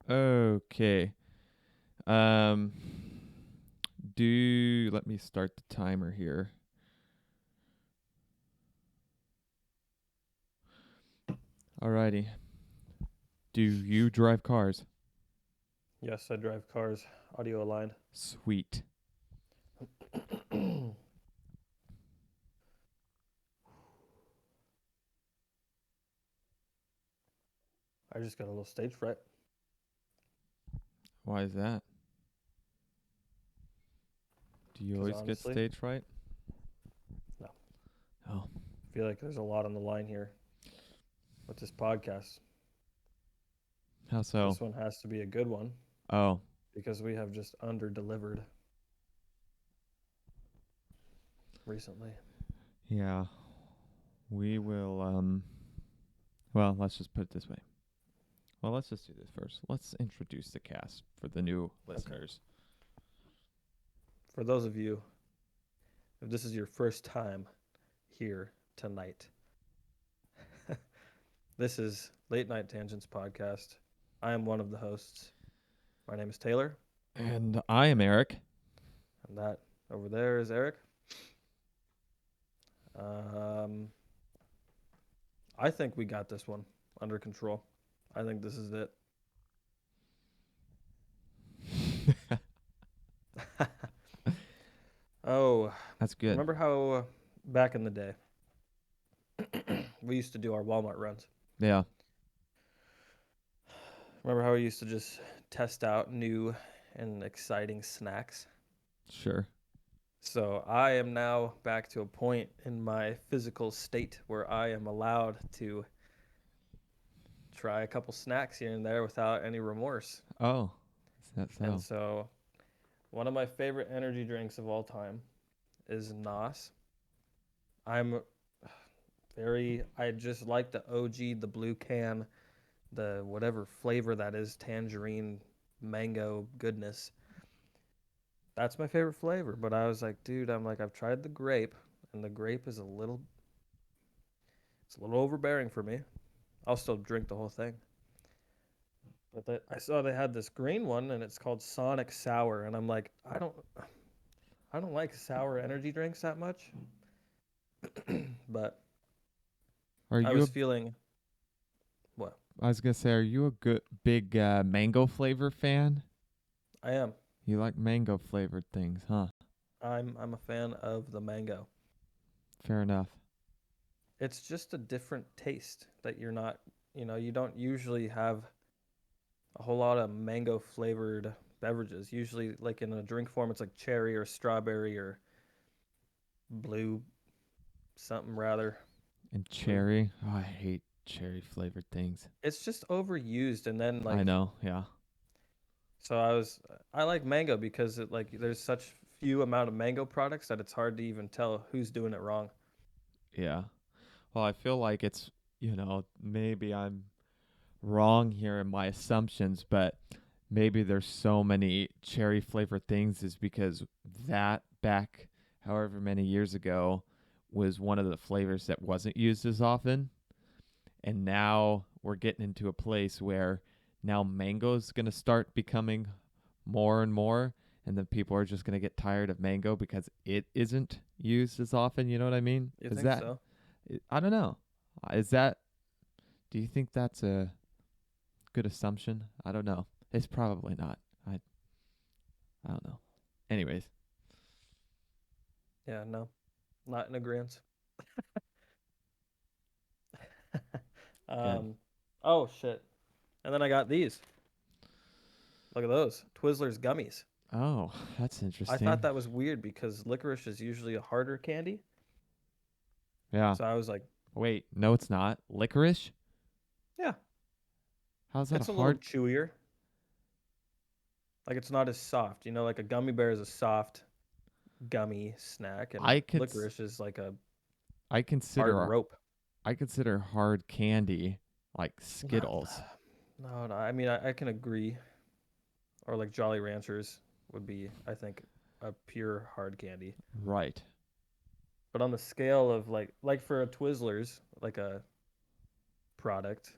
Okay. Um, let me start the timer here. Alrighty. Do you drive cars? Yes, I drive cars, audio aligned. Sweet. I just got a little stage fright Why is that? Do you because always get honestly, stage fright? no, Oh, I feel like there's a lot on the line here with this podcast. how so? This one has to be a good one Oh, because we have just under delivered recently. yeah. We will, well, let's just put it this way. Well, let's just do this first. Let's introduce the cast for the new Okay. listeners. For those of you, if this is your first time here tonight, this is Late Night Tangents Podcast. I am one of the hosts. My name is Taylor, And I am Eric. and that over there is Eric. Um, I think we got this one under control. I think this is it. Oh, That's good. remember how back in the day we used to do our Walmart runs? Yeah, Remember how we used to just test out new and exciting snacks? sure. So I am now back to a point in my physical state where I am allowed to try a couple snacks here and there without any remorse. Oh, is that And so? so one of my favorite energy drinks of all time is Nos. I'm I just like the OG, the blue can, the whatever flavor that is, tangerine, mango goodness. That's my favorite flavor. But I was like, dude, I've tried the grape, and the grape is it's a little overbearing for me. I'll still drink the whole thing. But I saw they had this green one, and it's called Sonic Sour, and I'm like, I don't like sour energy drinks that much. But Are I you was a feeling what I was gonna say, are you a good big mango flavor fan? I am. You like mango flavored things, huh? I'm a fan of the mango. Fair enough. It's just a different taste that you're not, you don't usually have a whole lot of mango flavored beverages. Usually, like in a drink form, it's like cherry or strawberry or blue something rather. And Blue. cherry. Oh, I hate cherry flavored things. It's just overused, and then I like know. Yeah. so I like mango because it like there's such few amount of mango products that it's hard to even tell who's doing it wrong. Yeah. Well, I feel like it's, maybe I'm wrong here in my assumptions, but maybe there's so many cherry flavored things is because that back however many years ago was one of the flavors that wasn't used as often. And now we're getting into a place where now mango's going to start becoming more and more, and then people are just going to get tired of mango because it isn't used as often. You know what I mean? You Is think that, so? I don't know. Is that, do you think that's a good assumption? I don't know. It's probably not. I don't know. Anyways, Yeah, no, not in agreement. good. um, oh shit! And then I got these. Look at those Twizzlers gummies. Oh, that's I interesting. thought that was weird because licorice is usually a harder candy. Yeah. So I was like, Wait, no, it's not. Licorice? yeah, How's that a it's a little hard? chewier. Like it's not as soft. Like a gummy bear is a soft gummy snack, and I could. licorice is like a I hard consider. rope. I consider hard candy like No, Skittles. no. I mean, I can agree. Or like Jolly Ranchers would be, I think, a pure hard candy. Right. But on the scale of like for a Twizzlers, like a product,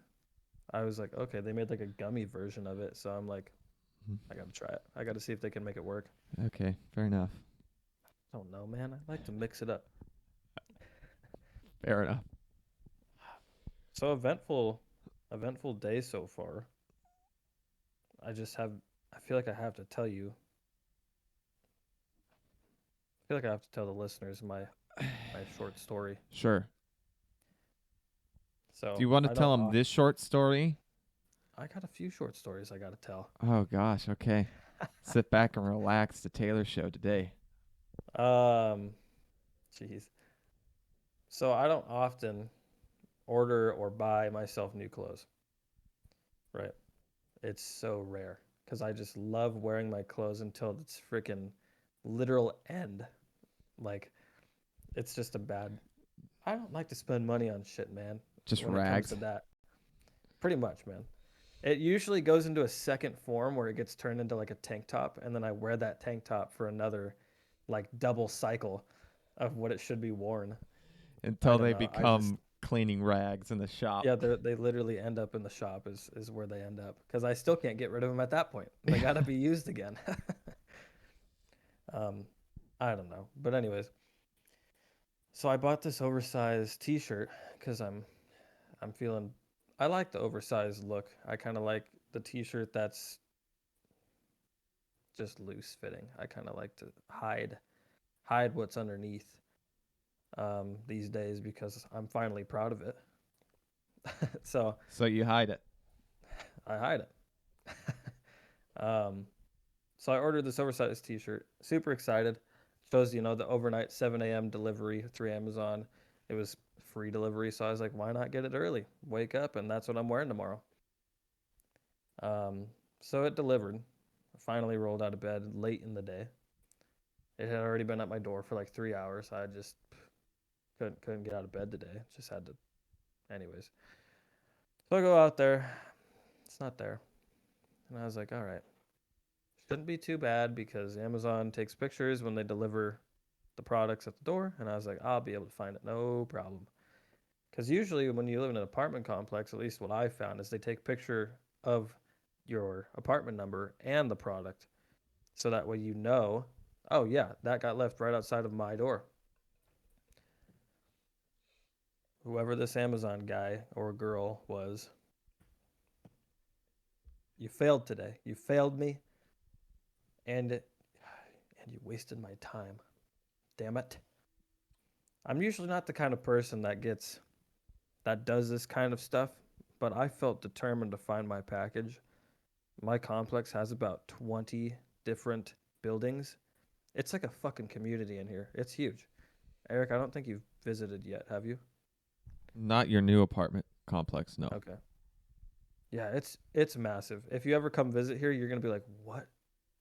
I was like, okay, they made like a gummy version of it, so I'm like, Mhm. I gotta try it. I gotta see if they can make it work. Okay, fair enough. I don't know, man. I like to mix it up. Fair enough. So eventful day so far. I just have, I feel like I have to tell you. I feel like I have to tell the listeners my short story. Sure. Do So you want to I don't. tell them this short story? I got a few short stories I gotta tell. Oh gosh, okay. Sit back and relax. The Taylor Show today. Um, jeez. So I don't often order or buy myself new clothes, right? It's so rare because I just love wearing my clothes until its freaking literal end. Like it's just a bad. I don't like to spend money on shit, man. Just When it comes to rags. that, pretty much, man. It usually goes into a second form where it gets turned into like a tank top, and then I wear that tank top for another, like double cycle of what it should be worn. I Until don't they know. I just become cleaning rags in the shop. yeah, they literally end up in the shop is where they end up because I still can't get rid of them at that point. They got to be used again. um, I don't know, but anyways, so I bought this oversized T-shirt because I'm feeling I like the oversized look. I kind of like the T-shirt that's just loose fitting. I kind of like to hide what's underneath these days because I'm finally proud of it. So So you hide it. I hide it. um, so I ordered this oversized T-shirt. Super excited. Shows the overnight 7 a.m. delivery through Amazon. It was free delivery, so I was like, why not get it early? Wake up, and that's what I'm wearing tomorrow. Um, so it delivered. I finally rolled out of bed late in the day. It had already been at my door for like 3 hours. I just couldn't get out of bed today. Just had to, anyways. So I go out there. It's not there, and I was like, all right, shouldn't be too bad because Amazon takes pictures when they deliver the products at the door, and I was like, I'll be able to find it, no problem. Because usually when you live in an apartment complex, at least what I found is they take a picture of your apartment number and the product, so that way oh yeah, that got left right outside of my door. Whoever this Amazon guy or girl was, you failed today. You failed me, and you wasted my time. Damn it. I'm usually not the kind of person that does this kind of stuff, but I felt determined to find my package. My complex has about 20 different buildings. It's like a fucking community in here. It's huge. Eric, I don't think you've visited yet, have you? Not your new apartment complex, no. Okay. Yeah, it's massive. If you ever come visit here, you're gonna be like, "What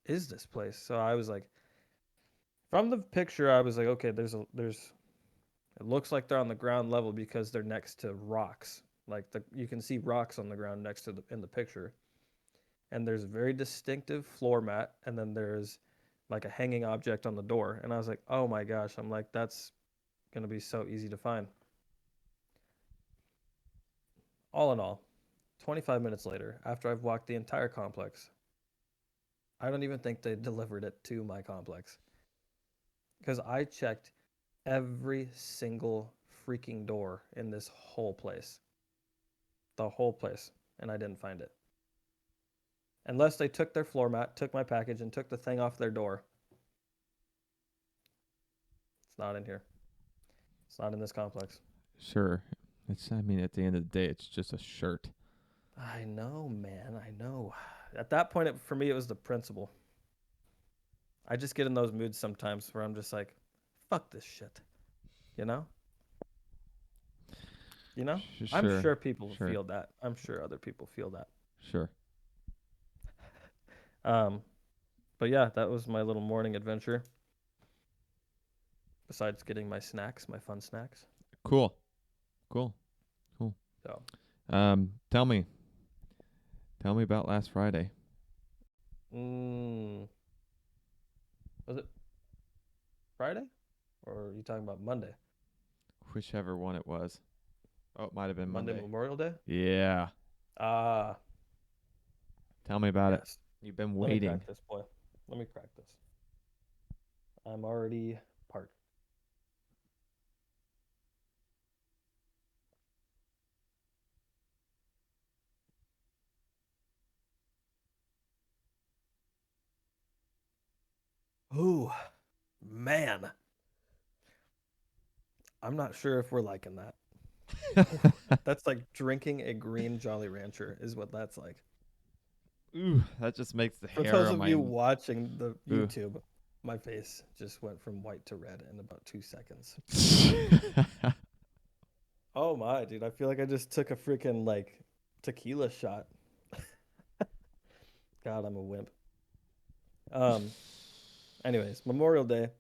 is this place?" So I was like, from the picture, I was like, "Okay, there's." It looks like they're on the ground level because they're next to rocks. Like you can see rocks on the ground next to in the picture. And there's a very distinctive floor mat, and then there's like a hanging object on the door. And I was like, oh my gosh, I'm like, that's gonna be so easy to find. All in all, 25 minutes later, after I've walked the entire complex, I don't even think they delivered it to my complex because I checked every single freaking door in this whole place, the whole place, and I didn't find it. Unless they took their floor mat, took my package, and took the thing off their door. It's not in here. It's not in this complex. Sure. I mean, at the end of the day, it's just a shirt. I know, man. I know. At that point, for me, it was the principle. I just get in those moods sometimes where I'm just like, fuck this shit. You know? You know? I'm Sure. sure people Sure. feel that. I'm sure other people feel that. Sure. Um, but yeah, that was my little morning adventure. Besides getting my snacks, my fun snacks. Cool. Cool. Cool. So, Tell me. Tell me about last Friday. mm, was it Friday? Or are you talking about Monday? Whichever one it was. Oh, it might have been Monday Monday. Memorial Day? Yeah. Ah, Tell me about it. yes. You've been Let me waiting. crack this, boy. Let me crack this. I'm already parked. Ooh, man. I'm not sure if we're liking that. That's like drinking a green Jolly Rancher, is what that's like. Ooh, that just makes the For hair those on of my. you watching the Ooh. YouTube, my face just went from white to red in about 2 seconds. Oh my, dude. I feel like I just took a freaking like tequila shot. God, I'm a wimp. Um, anyways, Memorial Day.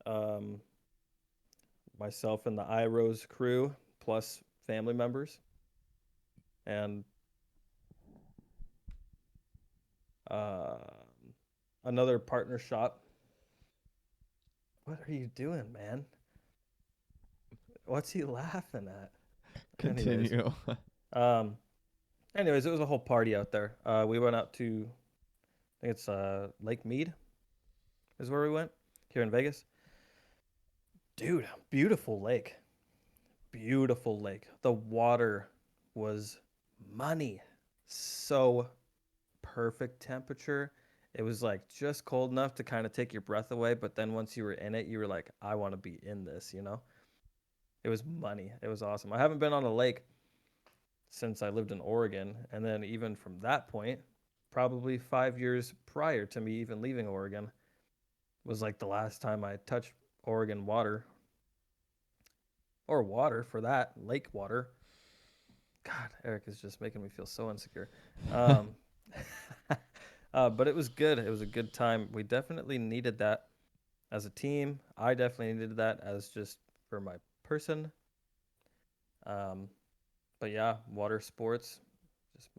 Um, myself and the iRose crew plus family members and uh, another partner shop. What are you doing, man? What's he laughing at? Anyways, Continue. um, anyways, it was a whole party out there. We went out to, I think it's Lake Mead is where we went here in Vegas. Dude, beautiful lake. Beautiful lake. The water was money. So perfect temperature. It was like just cold enough to kind of take your breath away, but then once you were in it, you were like, I want to be in this, you know? It was money. It was awesome. I haven't been on a lake since I lived in Oregon, and then even from that point, probably 5 years prior to me even leaving Oregon, was like the last time I touched Oregon water or water for that, lake water. God, Eric is just making me feel so insecure. Um, but it was good. It was a good time. We definitely needed that as a team. I definitely needed that as just for my person. Um, but yeah, water sports, just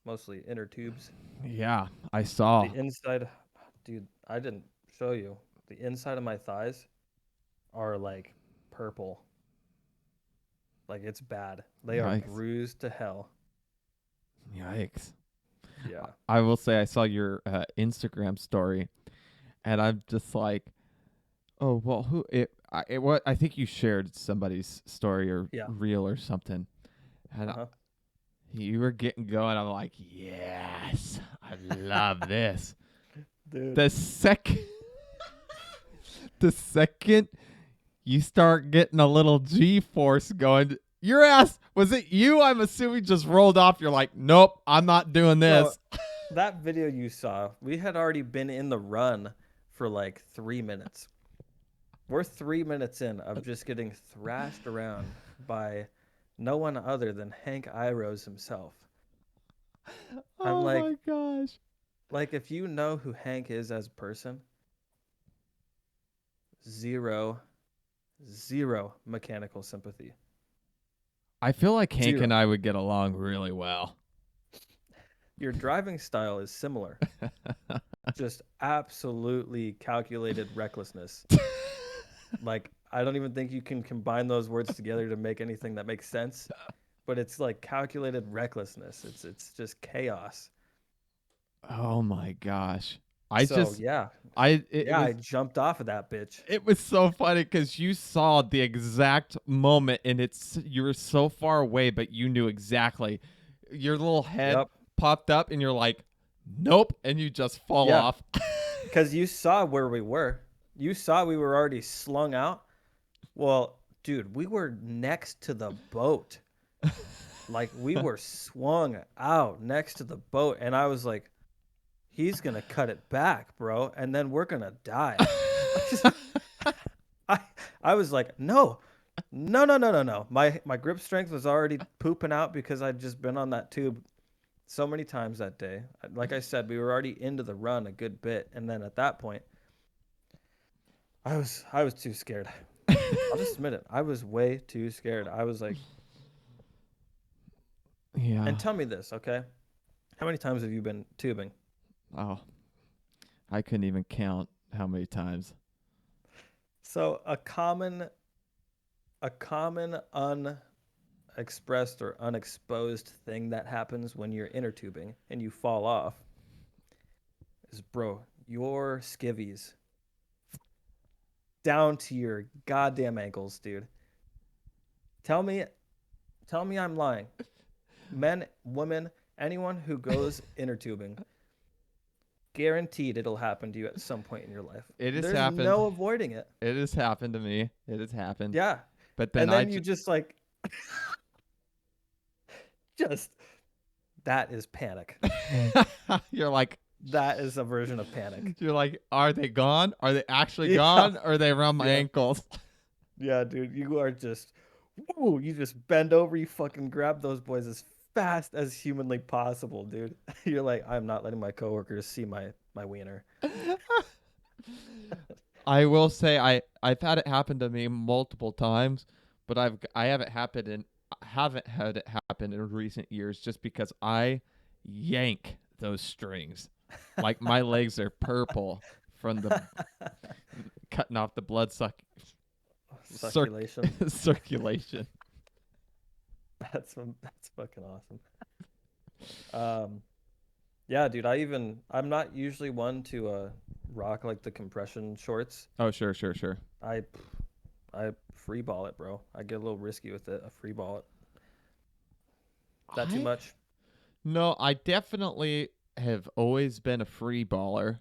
mostly inner tubes. Yeah, I saw. The inside, dude, I didn't show you. The inside of my thighs are like purple. Like it's bad. They are Yikes. bruised to hell. Yikes. Yeah. I will say I saw your Instagram story, and I'm just like, oh well, who it? What I think you shared somebody's story or Yeah. reel or something, and Uh-huh. you were getting going. I'm like, yes, I love this. Dude. The second, the second you start getting a little G force going, your ass was it you? I'm assuming just rolled off. You're like, nope, I'm not doing No, this. that video you saw, we had already been in the run for like 3 minutes. We're 3 minutes in of just getting thrashed around by no one other than Hank Iros himself. I'm Oh my gosh. like if you know who Hank is as a person, zero, zero mechanical sympathy. I feel like Hank and Zero. I would get along really well. Your driving style is similar, just absolutely calculated recklessness. Like I don't even think you can combine those words together to make anything that makes sense. But it's like calculated recklessness. It's just chaos. Oh my gosh. I So just yeah, I it yeah, I was jumped off of that bitch. it was so funny because you saw the exact moment and you were so far away, but you knew exactly. Your little head Yep. popped up and you're like, nope, and you just fall Yeah, off. because you saw where we were. You saw we were already slung out. Well, dude, we were next to the boat. Like we were swung out next to the boat, and I was like, he's gonna cut it back, bro, and then we're gonna die. I I was like, no, no, no, no, no, no. My grip strength was already pooping out because I'd just been on that tube so many times that day. Like I said, we were already into the run a good bit, and then at that point, I was too scared. I'll just admit it. I was way too scared. I was like, Yeah. and tell me this, okay? How many times have you been tubing? Oh, I couldn't even count how many times. So a common unexpressed or unexposed thing that happens when you're inner tubing and you fall off is, bro, your skivvies down to your goddamn ankles, dude. Tell me, tell me I'm lying. Men, women, anyone who goes inner tubing, guaranteed it'll happen to you at some point in your life. It has There's happened. no avoiding it. It has happened to me. It has happened. Yeah. But then And then you just like, just, that is panic. you're like, That is a version of panic. you're like, are they gone? Are they actually Yeah. gone? Or are they around my Yeah. ankles? Yeah, dude, you are just, woo, you just bend over, you fucking grab those boys as fast as humanly possible, dude. You're like, I'm not letting my coworkers see my wiener. I will say I've had it happen to me multiple times, but I haven't had it happen in recent years just because I yank those strings. Like my legs are purple from the cutting off the blood Circulation. circulation. That's fucking awesome. Yeah, dude, I'm not usually one to rock like the compression shorts. Oh, sure. I free ball it, bro. I get a little risky with it. I free ball it. Is that too I- much? No, I definitely have always been a free baller.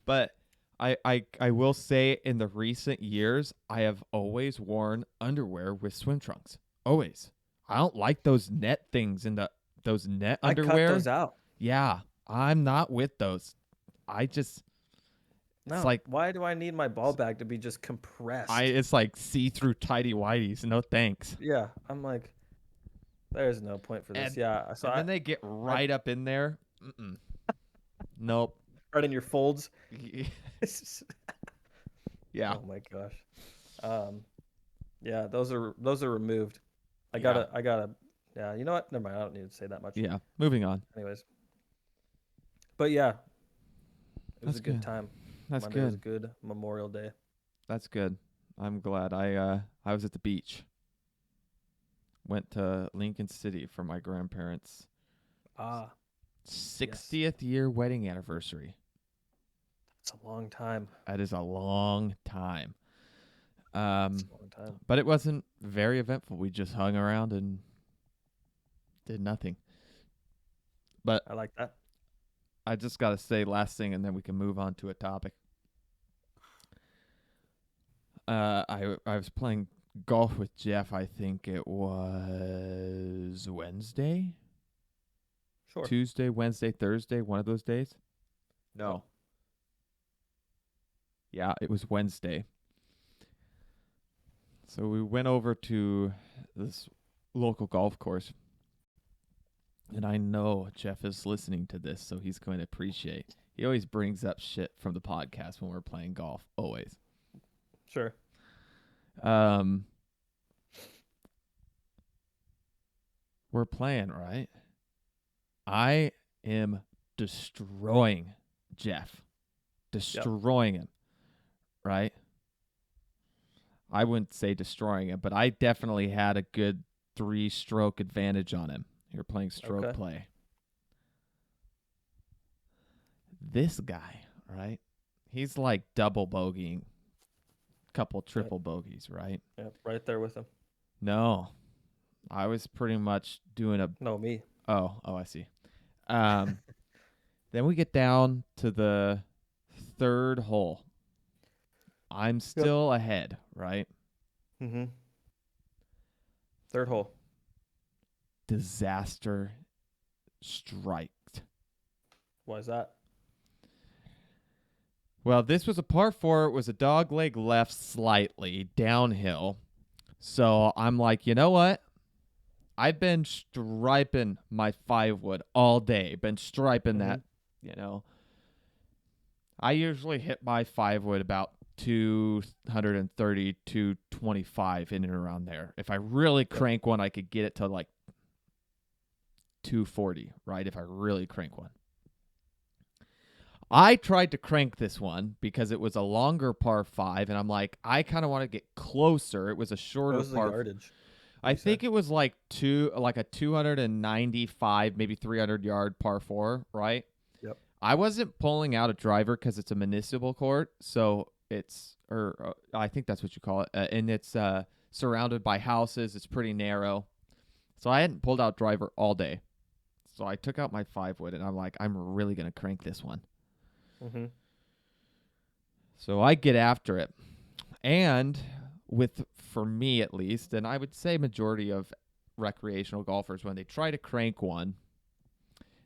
But I will say in the recent years, I have always worn underwear with swim trunks. Always. I don't like those net things in those net I underwear. cut those out. Yeah, I'm not with those. I just No, like- why do I need my ball bag to be just compressed? it's like see-through tighty whities. No thanks. Yeah, I'm like, there's no point for this. And- Yeah, so And then they get right up in there. Nope. right in your folds. Yeah. Oh my gosh. Yeah, those are removed. I Yeah. gotta. Yeah, you know what? Never mind. I don't need to say that much. Yeah. Moving on. Anyways, but yeah, it was That's a good good. time. That's Monday was a good. good Memorial Day. That's good. I'm glad. I was at the beach. Went to Lincoln City for my grandparents' Ah, 60th year wedding anniversary. it's a long time. That is a long time. It's a long time. But it wasn't very eventful. We just hung around and did nothing. But I like that. I just got to say last thing and then we can move on to a topic. I was playing golf with Jeff. I think it was Wednesday, Sure. Tuesday, Wednesday, Thursday, one of those days. No. Yeah, it was Wednesday. So we went over to this local golf course. And I know Jeff is listening to this, so he's going to appreciate. He always brings up shit from the podcast when we're playing golf. Always. Sure. We're playing, right? I am destroying Jeff. Destroying him. Right? I wouldn't say destroying him, but I definitely had a good 3-stroke advantage on him. You're playing stroke Okay. play. This guy, right? He's like double bogeying, couple triple bogeys, right? Yeah, right there with him. No, I was pretty much doing a. No, me. Oh, I see. Then we get down to the third hole. I'm still ahead, right? Mm-hmm. Third hole. Disaster striked. Why is that? Well, this was a par 4. It was a dog leg left slightly downhill. So I'm like, you know what? I've been striping my 5-wood all day. Been striping that, you know. I usually hit my 5-wood about 230, 225 in and around there. If I really crank one, I could get it to like 240, right? If I really crank one. I tried to crank this one because it was a longer par 5, and I'm like, I kind of want to get closer. It was a shorter What was the par. yardage? I Would you say? think it was like a 295, maybe 300-yard par four, right? Yep. I wasn't pulling out a driver because it's a municipal court, so I think that's what you call it, and it's surrounded by houses. It's pretty narrow, so I hadn't pulled out driver all day. So I took out my 5 wood, and I'm like, I'm really gonna crank this one. Mhm. So I get after it, and for me at least, and I would say majority of recreational golfers, when they try to crank one,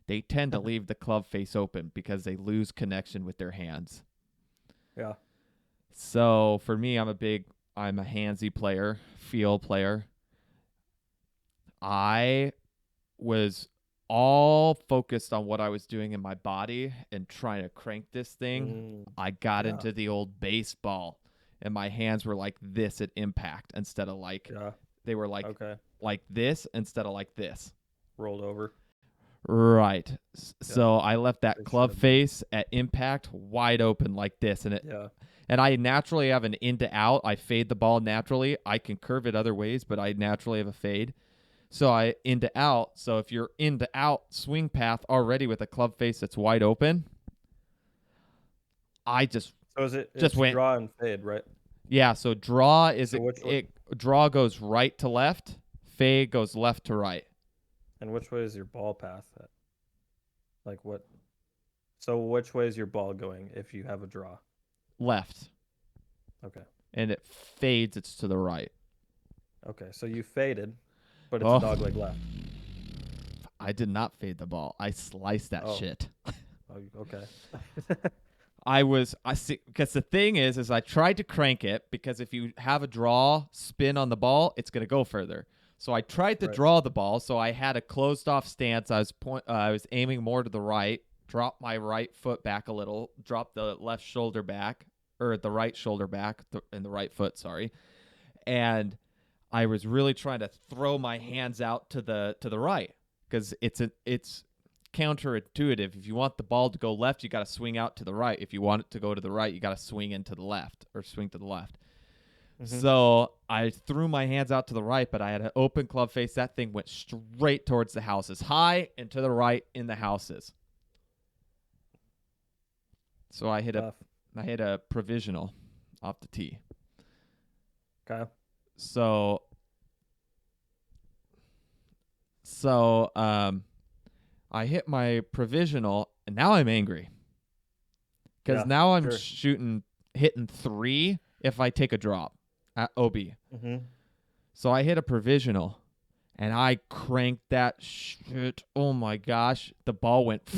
they tend to leave the club face open because they lose connection with their hands. Yeah. So for me, I'm a handsy player, feel player. I was all focused on what I was doing in my body and trying to crank this thing. Mm, I got yeah. into the old baseball, and my hands were like this at impact instead of Yeah. they were Okay. like this instead of like this. Rolled over. Right. Yeah. So I left that They should club have been. face at impact wide open like this, Yeah. and I naturally have an in to out. I fade the ball naturally. I can curve it other ways, but I naturally have a fade. So I in to out. So if you're in to out swing path already with a club face that's wide open, I So is it? just It's went, draw and fade, right? yeah. So draw is So which way? it draw goes right to left, fade goes left to right. And which way is your ball path? Like what? So which way is your ball going if you have a draw? Left. Okay. And it fades, it's to the right. Okay. So you faded, but it's Oh, a dog leg left. I did not fade the ball. I sliced that Oh. shit. Oh, okay. I see, because the thing is I tried to crank it because if you have a draw spin on the ball, it's gonna go further. So I tried to Right. draw the ball, so I had a closed off stance. I was aiming more to the right, drop my right foot back a little, drop the left shoulder back, or the right shoulder back, and the right foot, sorry. And I was really trying to throw my hands out to the right because it's counterintuitive. If you want the ball to go left, you got to swing out to the right. If you want it to go to the right, you got to swing into the left or swing to the left. Mm-hmm. So I threw my hands out to the right, but I had an open club face. That thing went straight towards the houses, high and to the right in the houses. So I hit a provisional off the tee. Okay. So I hit my provisional, and now I'm angry because now I'm hitting 3 if I take a drop at OB. Mm-hmm. So I hit a provisional, and I cranked that shit. Oh my gosh, the ball went.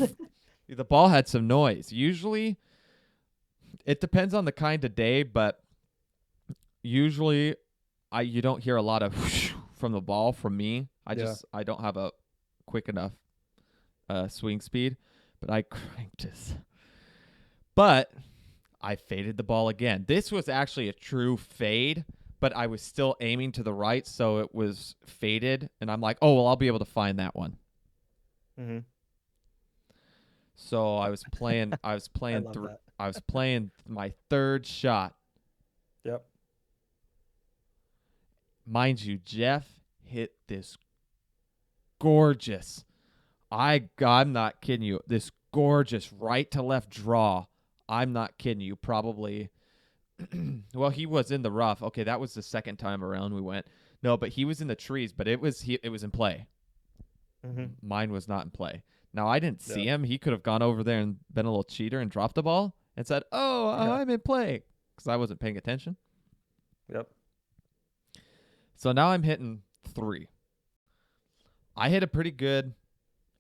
The ball had some noise. Usually, it depends on the kind of day, but usually, you don't hear a lot of from the ball from me. I don't have a quick enough swing speed, but I cranked this. But I faded the ball again. This was actually a true fade, but I was still aiming to the right, so it was faded. And I'm like, oh well, I'll be able to find that one. Mm-hmm. So I was playing. I was playing my third shot. Yep. Mind you, Jeff hit this gorgeous. I'm not kidding you. This gorgeous right to left draw. I'm not kidding you. Probably. Well, he was in the rough. Okay, that was the second time around we went. No, but he was in the trees. But it was in play. Mm-hmm. Mine was not in play. Now I didn't see him. He could have gone over there and been a little cheater and dropped the ball and said, "Oh, I'm in play," because I wasn't paying attention. Yep. So now I'm hitting 3. I hit a pretty good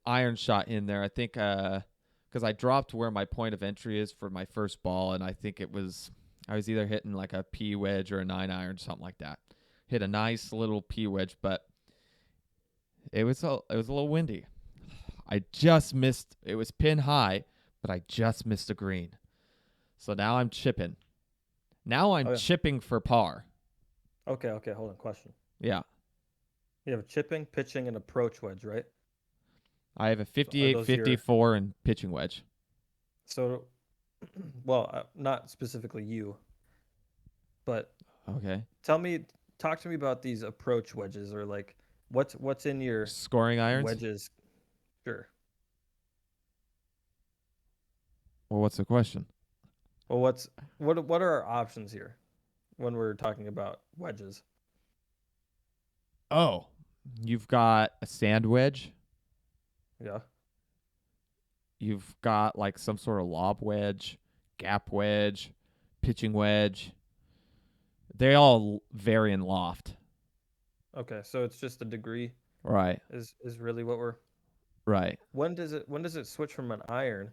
iron shot in there. I think because I dropped where my point of entry is for my first ball, and I think I was either hitting like a P wedge or a 9-iron, something like that. Hit a nice little P wedge, but it was a little windy. I just missed. It was pin high, but I just missed a green. So now I'm chipping. Now I'm chipping for par. Okay. Hold on. Question. Yeah. You have a chipping, pitching, and approach wedge, right? I have a 58, 54, and pitching wedge. So, well, not specifically you, but okay. Tell me talk to me about these approach wedges, or like what's in your Scoring irons? wedges? Sure. Well, what's the question? Well, what are our options here when we're talking about wedges? Oh, you've got a sand wedge. Yeah. You've got like some sort of lob wedge, gap wedge, pitching wedge. They all vary in loft. Okay, so it's just the degree Right, is really what we're. right. When does it switch from an iron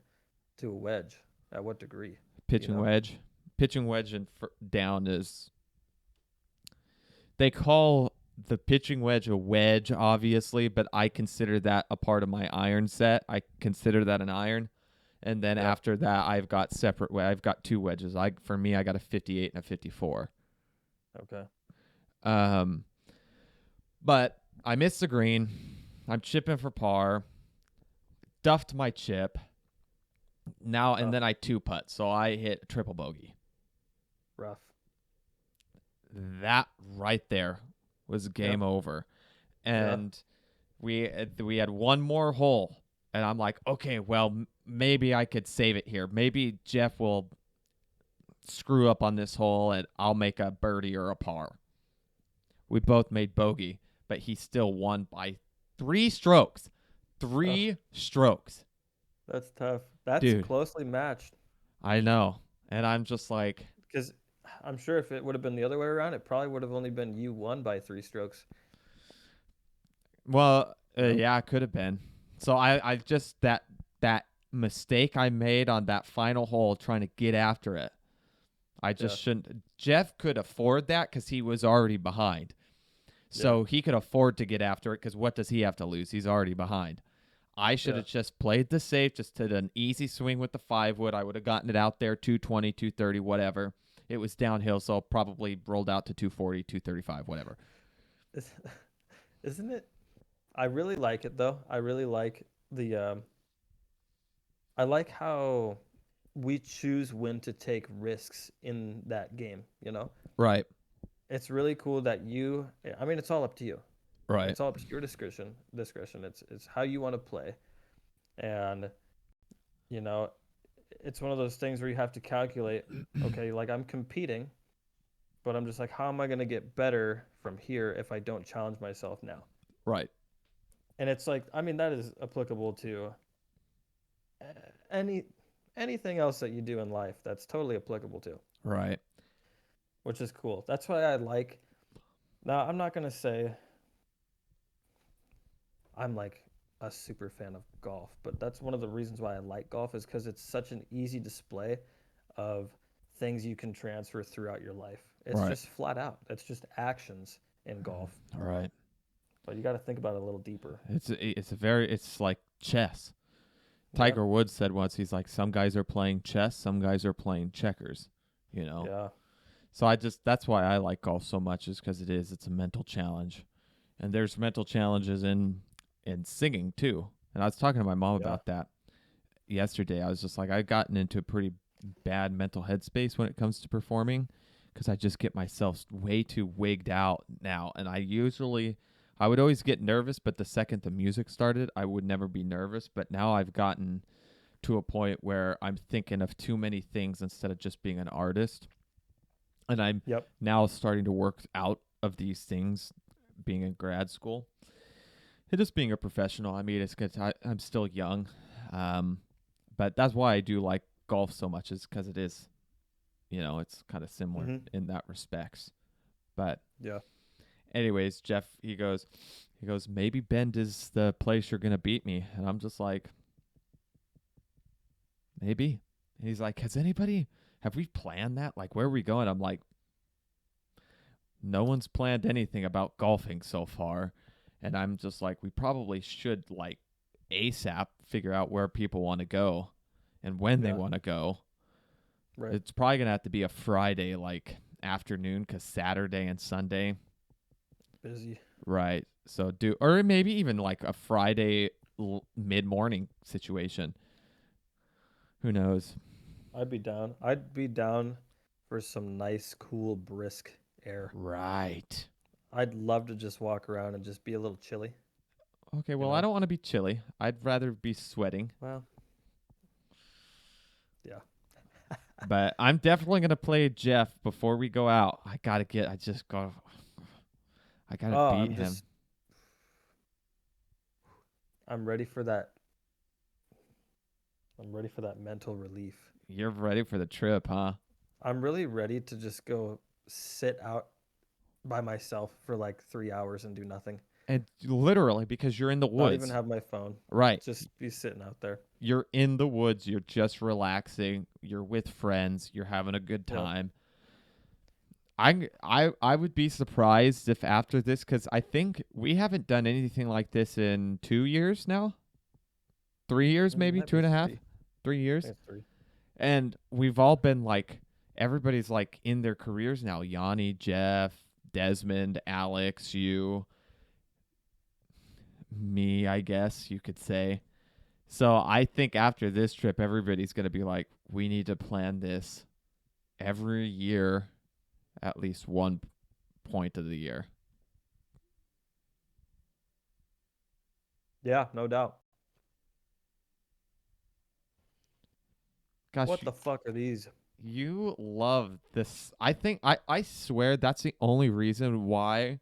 to a wedge? At what degree? Do you Pitching know? wedge. Pitching wedge and down is. They call the pitching wedge a wedge, obviously, but I consider that a part of my iron set. I consider that an iron. And then Yeah. after that, I've got separate. I've got two wedges. For me, I got a 58 and a 54. Okay. Um, but I missed the green. I'm chipping for par. Duffed my chip. Now and Rough. then I two putt, so I hit a triple bogey. Rough. That right there was game over. Yeah. And we had one more hole, and I'm like, okay, well, maybe I could save it here. Maybe Jeff will screw up on this hole, and I'll make a birdie or a par. We both made bogey, but he still won by 3 strokes. 3 strokes. That's tough. That's Dude. closely matched. I know. And I'm just like, Because I'm sure if it would have been the other way around, it probably would have only been you won by 3 strokes. well, Yeah. yeah, it could have been. So I just that mistake I made on that final hole trying to get after it. I just shouldn't. Jeff could afford that because he was already behind. So he could afford to get after it because what does he have to lose? He's already behind. I should have just played the safe, just did an easy swing with the 5-wood. I would have gotten it out there 220, 230, whatever. It was downhill, so probably rolled out to 240, 235, whatever. Isn't it? I really like it though. I really like the. I like how we choose when to take risks in that game. You know, Right, it's really cool that you. I mean, it's all up to you. right, It's all up to your discretion. Discretion. It's how you want to play, and you know, it's one of those things where you have to calculate. Okay, like I'm competing, but I'm just like, how am I going to get better from here if I don't challenge myself now? right, And it's like, I mean, that is applicable to uh, any anything else that you do in life. That's totally applicable to, right. which is cool. That's why I like. Now, I'm not gonna say I'm like a super fan of golf, but that's one of the reasons why I like golf is because it's such an easy display of things you can transfer throughout your life. It's Right. just flat out. It's just actions in golf. Right. But you got to think about it a little deeper. It's like chess. Tiger Woods said once, he's like, some guys are playing chess, some guys are playing checkers, you know? Yeah. So that's why I like golf so much, is because it's a mental challenge. And there's mental challenges in singing too. And I was talking to my mom about that yesterday. I was just like, I've gotten into a pretty bad mental headspace when it comes to performing, because I just get myself way too wigged out now. And I would always get nervous, but the second the music started, I would never be nervous. But now I've gotten to a point where I'm thinking of too many things instead of just being an artist. And I'm now starting to work out of these things, being in grad school and just being a professional. I mean, I'm still young, but that's why I do like golf so much, is because it is, it's kind of similar in that respects. But anyways, Jeff, he goes, maybe Bend is the place you're gonna beat me, and I'm just like, maybe. And he's like, have we planned that? Like, where are we going? I'm like, no one's planned anything about golfing so far. And I'm just like, we probably should, like, ASAP figure out where people want to go and when they want to go. Right. It's probably going to have to be a Friday, like, afternoon, because Saturday and Sunday. Busy. Right. So or maybe even, like, a Friday mid-morning situation. Who knows? I'd be down for some nice, cool, brisk air. Right. I'd love to just walk around and just be a little chilly, Okay, you well, I know? don't want to be chilly. I'd rather be sweating. Well, yeah. But I'm definitely gonna play Jeff before we go out. I gotta Oh, beat him. I'm ready for that. I'm ready for that mental relief. You're ready for the trip, huh? I'm really ready to just go sit out by myself for like 3 hours and do nothing. And literally, because you're in the Not even woods, have my phone. right? Just be sitting out there. You're in the woods. You're just relaxing. You're with friends. You're having a good Yep. time. I would be surprised if after this, because I think we haven't done anything like this in 2 years now, 3 years maybe, Might two be and a half, three. I 3 years, think it's three. and we've all been like, everybody's like in their careers now. Yanni, Jeff, Desmond, Alex, you, me, I guess you could say. So I think after this trip, everybody's gonna be like, we need to plan this every year, at least one point of the year. Yeah, no doubt. Gosh, What the fuck are these? you love this. I swear that's the only reason why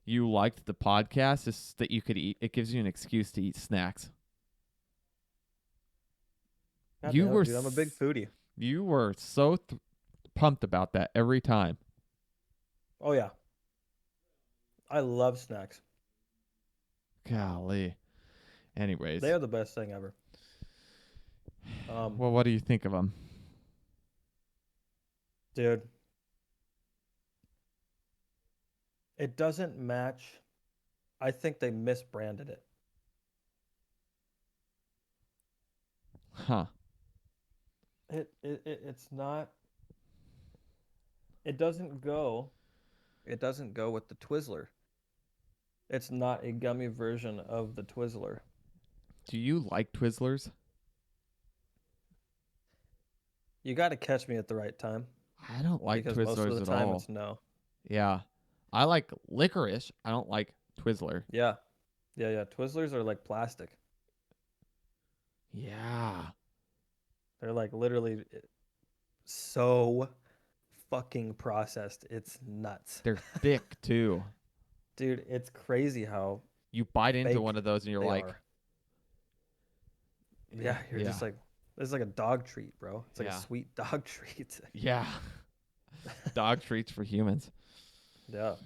you liked the podcast is that you could eat. It gives you an excuse to eat snacks. God You damn it, were dude. I'm a big foodie. you were so pumped about that every time. Oh, yeah. I love snacks. Golly. They Anyways, are the best thing ever. well, what do you think of them? Dude, it doesn't match. I think they misbranded it. Huh? It's not. It doesn't go. It doesn't go with the Twizzler. It's not a gummy version of the Twizzler. Do you like Twizzlers? You got to catch me at the right time I don't like because most of Twizzlers the at time all. it's no. Yeah, I like licorice. I don't like Twizzler. Yeah. Yeah, yeah. Twizzlers are like plastic. Yeah, They're like literally so fucking processed. It's nuts. they're thick too. Dude, it's crazy how You bite into fake one of those and you're they like, are. Yeah, you're yeah, just like, it's like a dog treat, bro. It's like a yeah, sweet dog treat. yeah. Dog treats for humans. Yeah.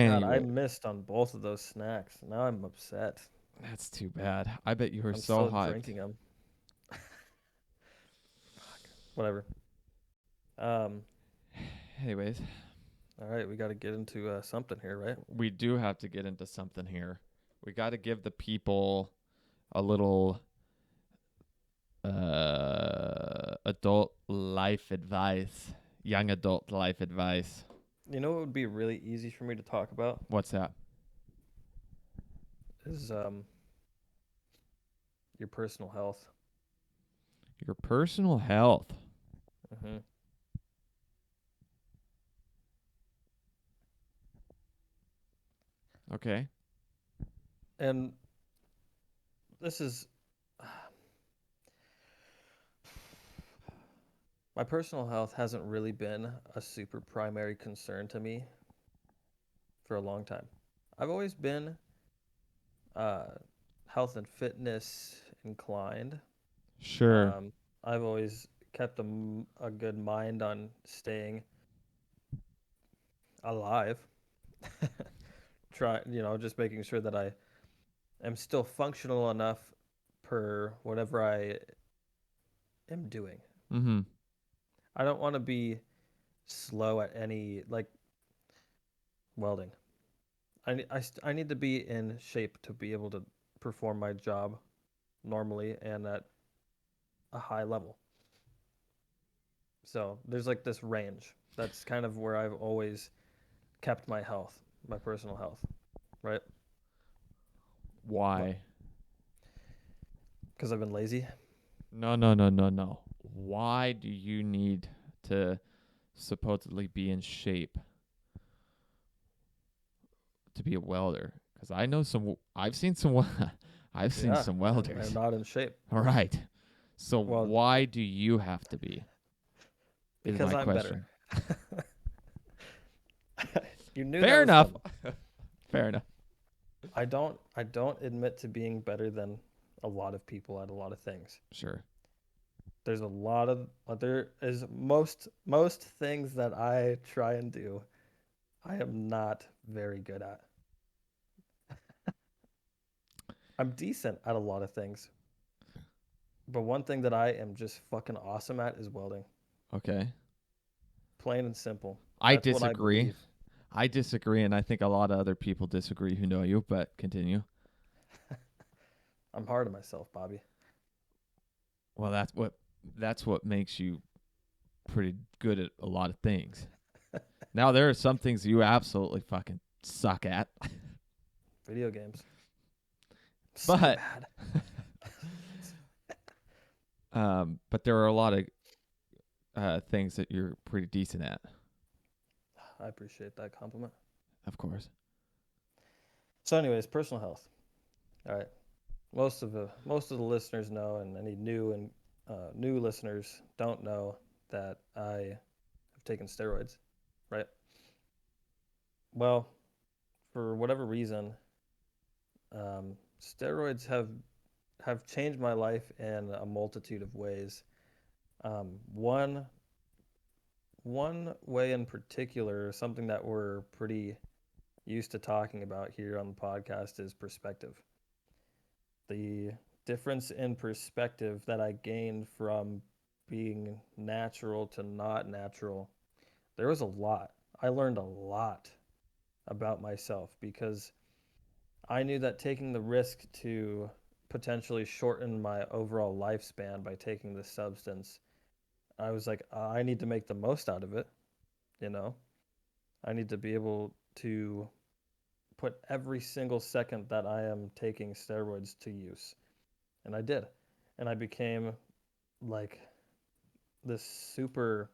God, I Anyway, missed on both of those snacks. Now I'm upset. that's too bad. I bet you were I'm so still hyped. drinking them. Whatever. Um, Anyways, all right, we got to get into something here, right? we do have to get into something here. We got to give the people a little adult life advice, young adult life advice. You know what would be really easy for me to talk about What's that? is your personal health. Your personal health. Hmm. Okay. And this is my personal health hasn't really been a super primary concern to me for a long time. I've always been uh, health and fitness inclined. Sure. I've always kept a good mind on staying alive. Just making sure that I am still functional enough per whatever I am doing. Mm-hmm. I don't want to be slow at any like welding. I need to be in shape to be able to perform my job normally and at a high level. So there's like this range. That's kind of where I've always kept my health, my personal health, right? Why? Because I've been lazy. No, no, no, no, no. Why do you need to supposedly be in shape? to be a welder? Because I know some. I've seen some. I've seen Yeah, some and they're welders. not in shape. All right. So Well, why do you have to be? Is because my I'm better. question. You knew that Fair was enough. coming. Fair enough. I don't admit to being better than a lot of people at a lot of things. Sure. There's a lot of there is most things that I try and do, I am not very good at. I'm decent at a lot of things, but one thing that I am just fucking awesome at is welding. Okay. Plain and simple. I That's what I disagree. believe. I disagree, and I think a lot of other people disagree who know you. But continue. I'm hard on myself, Bobby. Well, that's what makes you pretty good at a lot of things. Now there are some things you absolutely fucking suck at, Video games. So but bad. but there are a lot of things that you're pretty decent at, I appreciate that compliment. of course. So, anyways, personal health. All right. Most of the listeners know, and any new listeners don't know that I have taken steroids, right? Well, for whatever reason, steroids have changed my life in a multitude of ways. One way in particular, something that we're pretty used to talking about here on the podcast, is perspective. The difference in perspective that I gained from being natural to not natural, there was a lot. I learned a lot about myself because I knew that taking the risk to potentially shorten my overall lifespan by taking this substance, I was like, I need to make the most out of it, you know? I need to be able to put every single second that I am taking steroids to use. And I did. And I became like this super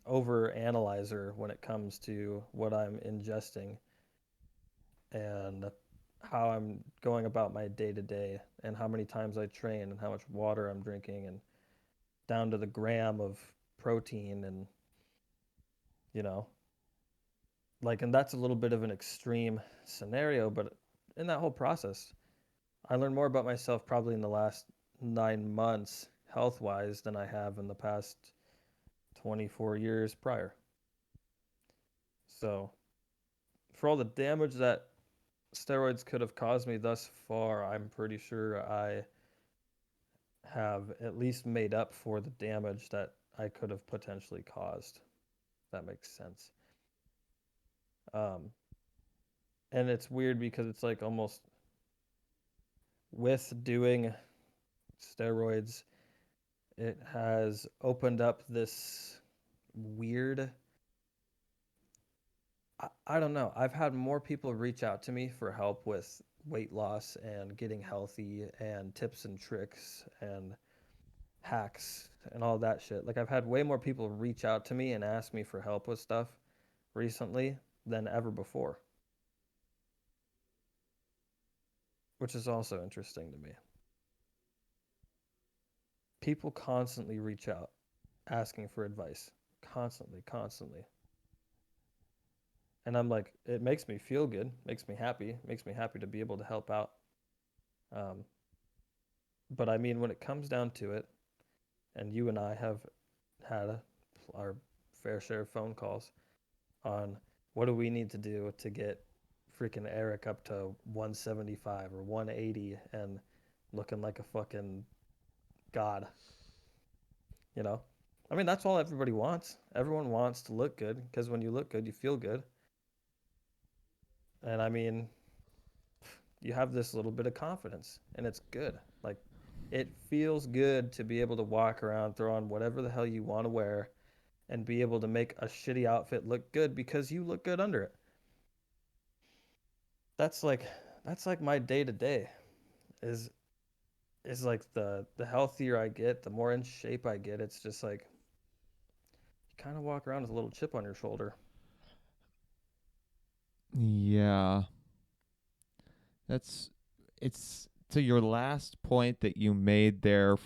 over analyzer when it comes to what I'm ingesting and how I'm going about my day to day and how many times I train and how much water I'm drinking and down to the gram of protein and you know like, and that's a little bit of an extreme scenario, but in that whole process I learned more about myself probably in the last 9 months health wise than I have in the past 24 years prior. So for all the damage that steroids could have caused me thus far, I'm pretty sure I have at least made up for the damage that I could have potentially caused. If that makes sense. Um, and it's weird because it's like almost with doing steroids, it has opened up this weird. I don't know. I've had more people reach out to me for help with weight loss and getting healthy and tips and tricks and hacks and all that shit. Like I've had way more people reach out to me and ask me for help with stuff recently than ever before, which is also interesting to me. People constantly reach out asking for advice, constantly. And I'm like, it makes me feel good, makes me happy to be able to help out. Um, but I mean, when it comes down to it, and you and I have had our fair share of phone calls on what do we need to do to get freaking Eric up to 175 or 180 and looking like a fucking god, you know? I mean, that's all everybody wants. Everyone wants to look good because when you look good, you feel good. And I mean, you have this little bit of confidence and it's good. Like, it feels good to be able to walk around, throw on whatever the hell you want to wear, and be able to make a shitty outfit look good because you look good under it. That's like my day to day is like the healthier I get, the more in shape I get. It's just like you kind of walk around with a little chip on your shoulder. Yeah. That's it's to your last point that you made there.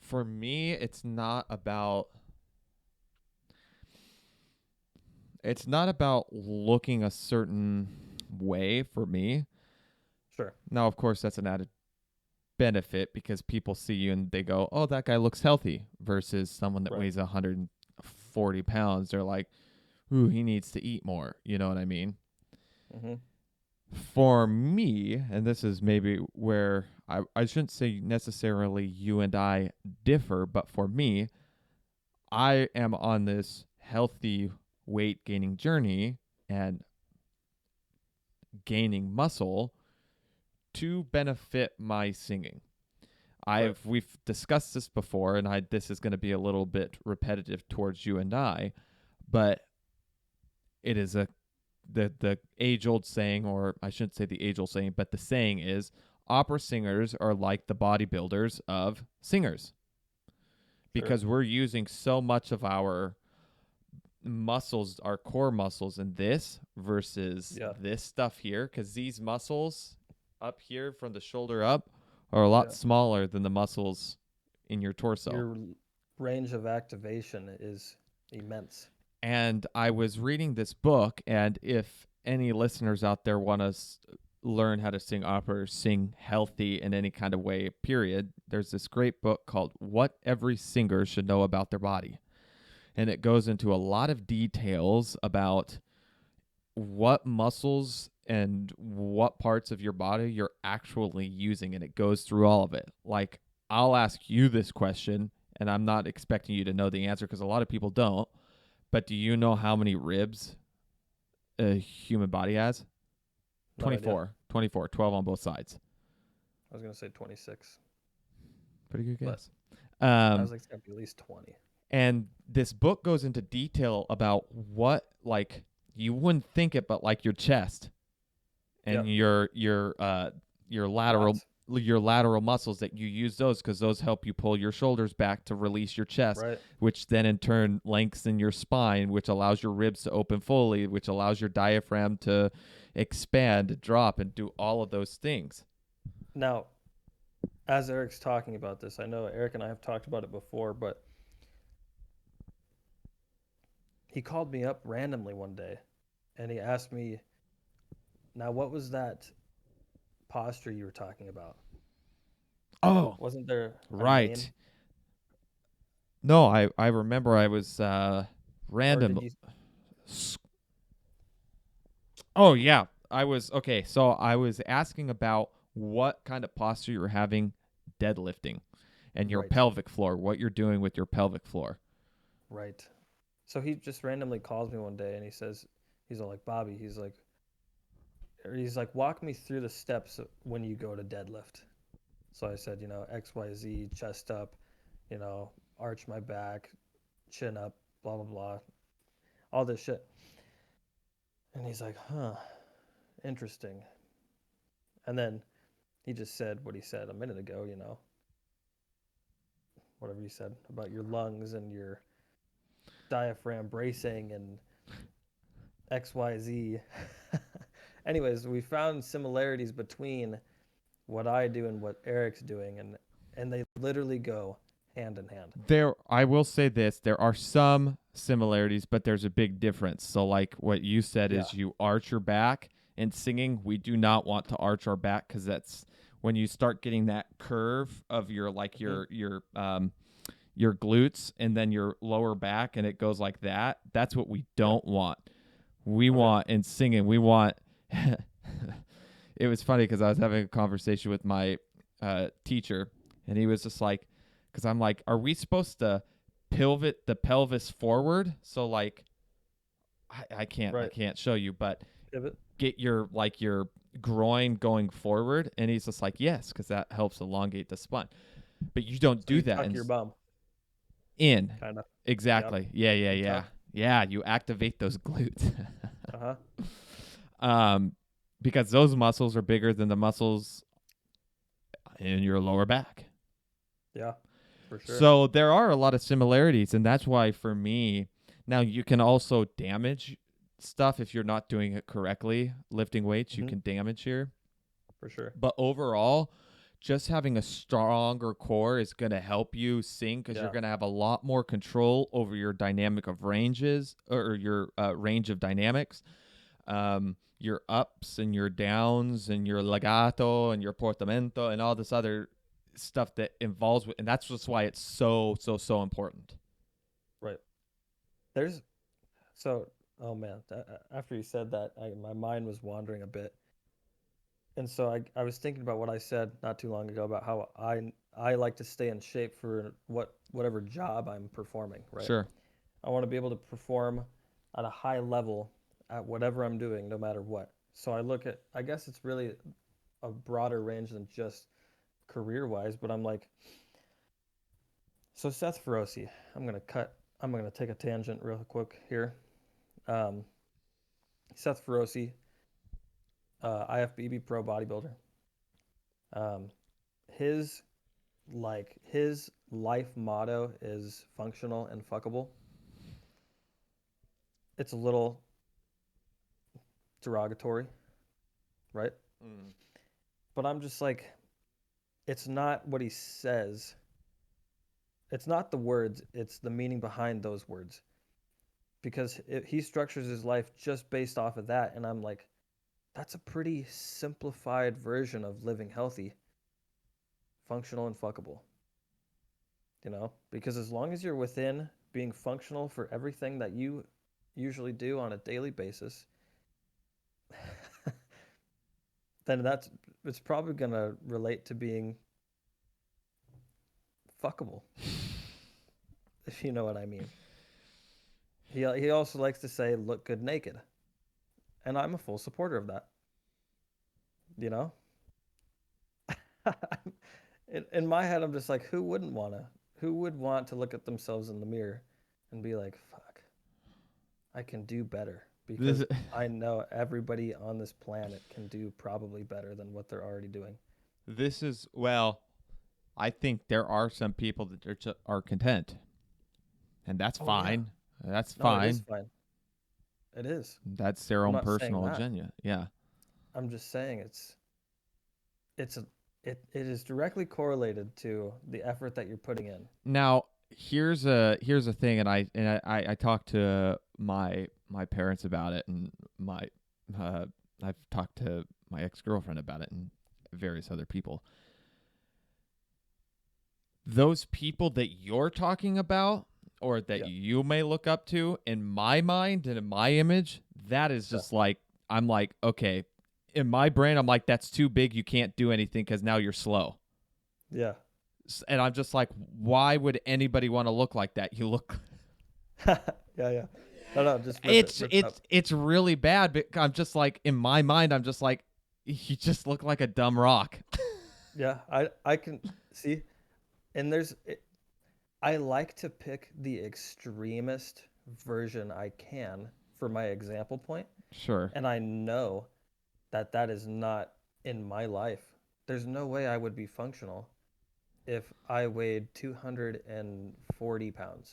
For me, it's not about looking a certain way for me. Sure. Now, of course, that's an added benefit because people see you and they go, "Oh, that guy looks healthy," versus someone that Right. weighs 140 pounds. They're like, "Ooh, he needs to eat more." You know what I mean? Mhm. For me, and this is maybe where I shouldn't say necessarily you and I differ, but for me, I am on this healthy weight gaining journey and gaining muscle to benefit my singing. Right. We've discussed this before, and I this is going to be a little bit repetitive towards you and I, but it is the age old saying, or I shouldn't say the age old saying, but the saying is opera singers are like the bodybuilders of singers Sure. because we're using so much of our muscles, our core muscles in this versus Yeah. this stuff here, because these muscles up here from the shoulder up are a lot Yeah. smaller than the muscles in your torso. Your range of activation is immense. And I was reading this book, and if any listeners out there want to learn how to sing opera or sing healthy in any kind of way, period, there's this great book called What Every Singer Should Know About Their Body. And it goes into a lot of details about what muscles and what parts of your body you're actually using. And it goes through all of it. Like, I'll ask you this question, and I'm not expecting you to know the answer because a lot of people don't. But do you know how many ribs a human body has? No idea. 24, 12 on both sides. I was gonna say 26, Pretty good but guess. I was Um, like, it's gotta be at least 20. and this book goes into detail about what, like, you wouldn't think it, but like your chest and Yep. your lateral Lats. your lateral muscles that you use those because those help you pull your shoulders back to release your chest, Right. which then in turn lengthens your spine, which allows your ribs to open fully, which allows your diaphragm to expand, drop, and do all of those things. Now, as Eric's talking about this, I know Eric and I have talked about it before, but he called me up randomly one day and he asked me, now, what was that posture you were talking about? Oh, Wasn't there a name? right. No, I remember I was Or did random. you? Oh yeah, I was okay. So I was asking about what kind of posture you're having deadlifting, and your Right. pelvic floor. What you're doing with your pelvic floor. Right. So he just randomly calls me one day and he says, he's all like, Bobby, or he's like, walk me through the steps when you go to deadlift. So I said, XYZ, chest up, arch my back, chin up, blah, blah, blah, all this shit. And he's like, huh, interesting. And then he just said what he said a minute ago, whatever he said about your lungs and your diaphragm bracing and XYZ. Anyways, we found similarities between what I do and what Eric's doing, and they literally go hand in hand. I will say this: there are some similarities, but there's a big difference. So, like what you said Yeah. is you arch your back. In singing, we do not want to arch our back because that's when you start getting that curve of your like Hmm. your glutes and then your lower back, and it goes like that. That's what we Yep. don't want. We Okay. want in singing, we want. It was funny because I was having a conversation with my teacher, and he was just like, because I'm like, are we supposed to pivot the pelvis forward? So like, I Right. can't show you, but Pivot. get your groin going forward, and he's just like, yes, because that helps elongate the spine. But you don't So do you that tuck your bum, in kind of. Yep. exactly. You Yeah. tuck. Yeah, you activate those glutes. Uh huh. um, because those muscles are bigger than the muscles in your lower back. Yeah, for sure. So there are a lot of similarities, and that's why for me, Now you can also damage stuff if you're not doing it correctly. Lifting weights, you Hmm. can damage here. For sure. But overall, just having a stronger core is going to help you sing because you're Yeah. going to have a lot more control over your dynamic of ranges or your range of dynamics. Your ups and your downs and your legato and your portamento and all this other stuff that involves with, and that's just why it's so important. Right. There's so. Oh man. After you said that, my mind was wandering a bit, and so I was thinking about what I said not too long ago about how I like to stay in shape for whatever job I'm performing. Right. Sure. I want to be able to perform at a high level at whatever I'm doing, no matter what. So I look at. I guess it's really a broader range than just career wise, but I'm like, so Seth Ferosi, I'm gonna take a tangent real quick here. Um, Seth Ferosi, IFBB pro bodybuilder. Um, his his life motto is functional and fuckable. It's a little derogatory, right? Mm. But I'm just like, it's not what he says. It's not the words, it's the meaning behind those words. Because he structures his life just based off of that. And I'm like, that's a pretty simplified version of living healthy, functional, and fuckable. Because as long as you're within being functional for everything that you usually do on a daily basis, then it's probably going to relate to being fuckable, if you know what I mean. He also likes to say, look good naked. And I'm a full supporter of that, you know? In my head, I'm just like, who would want to look at themselves in the mirror and be like, fuck, I can do better This because I know everybody on this planet can do probably better than what they're already doing. this is well, I think there are some people that are content, and that's Oh yeah. fine. That's No, it is fine. fine. It is. That's their I'm own not saying personal that. agenda. Yeah. I'm just saying it's a it is directly correlated to the effort that you're putting in. Now here's a thing, and I talked to my parents about it, and my uh, I've talked to my ex girlfriend about it, and various other people. Those people that you're talking about, or that Yeah. you may look up to, in my mind and in my image, that is Yeah. just like, I'm like, okay, in my brain, I'm like, that's too big. You can't do anything because now you're slow. Yeah. And I'm just like, why would anybody want to look like that? You look, Yeah, yeah. No, just it's rip it up. it's it's really bad. But I'm just like, in my mind, I'm just like, you just look like a dumb rock. Yeah, I can see, and I like to pick the extremist version I can for my example point, Sure. and I know that that is not in my life. There's no way I would be functional if I weighed 240 pounds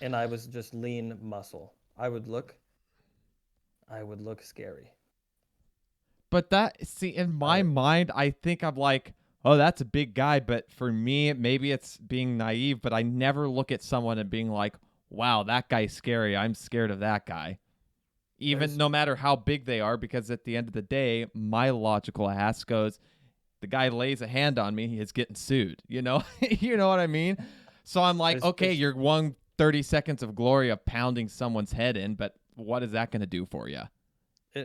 and I was just lean muscle. I would look scary. But that, see, in my I mind, I think I'm like, oh, that's a big guy. But for me, maybe it's being naive, but I never look at someone and being like, wow, that guy's scary. I'm scared of that guy. Even there's no matter how big they are, because at the end of the day, my logical ass goes, the guy lays a hand on me, he's getting sued. You know, you know what I mean? So I'm like, okay, there's you're won 30 seconds of glory of pounding someone's head in, but what is that going to do for you?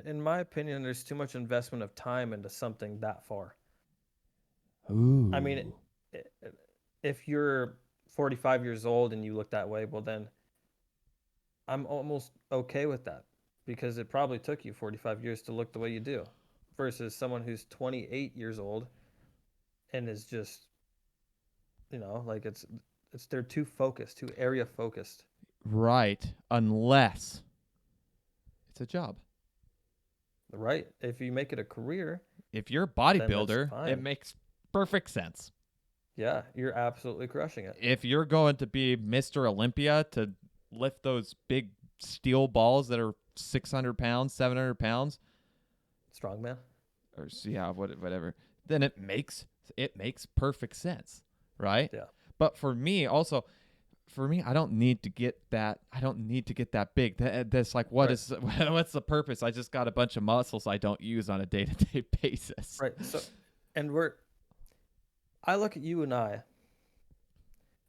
in my opinion, there's too much investment of time into something that far. I mean, Ooh. i- if you're 45 years old and you look that way, well, then I'm almost okay with that because it probably took you 45 years to look the way you do versus someone who's 28 years old and is just, like they're too focused, too area focused. Right. Unless it's a job. Right? If you make it a career, If you're a then that's bodybuilder, it fine. makes perfect sense. Yeah, you're absolutely crushing it. If you're going to be Mr. Olympia to lift those big steel balls that are 600 pounds, 700 pounds, Strongman. or yeah, whatever, then it makes perfect sense, right? Yeah. But for me, also, I don't need to get that. I don't need to get that big. That's like, what Right. is what's the purpose? I just got a bunch of muscles I don't use on a day to day basis. Right. So, and I look at you and I,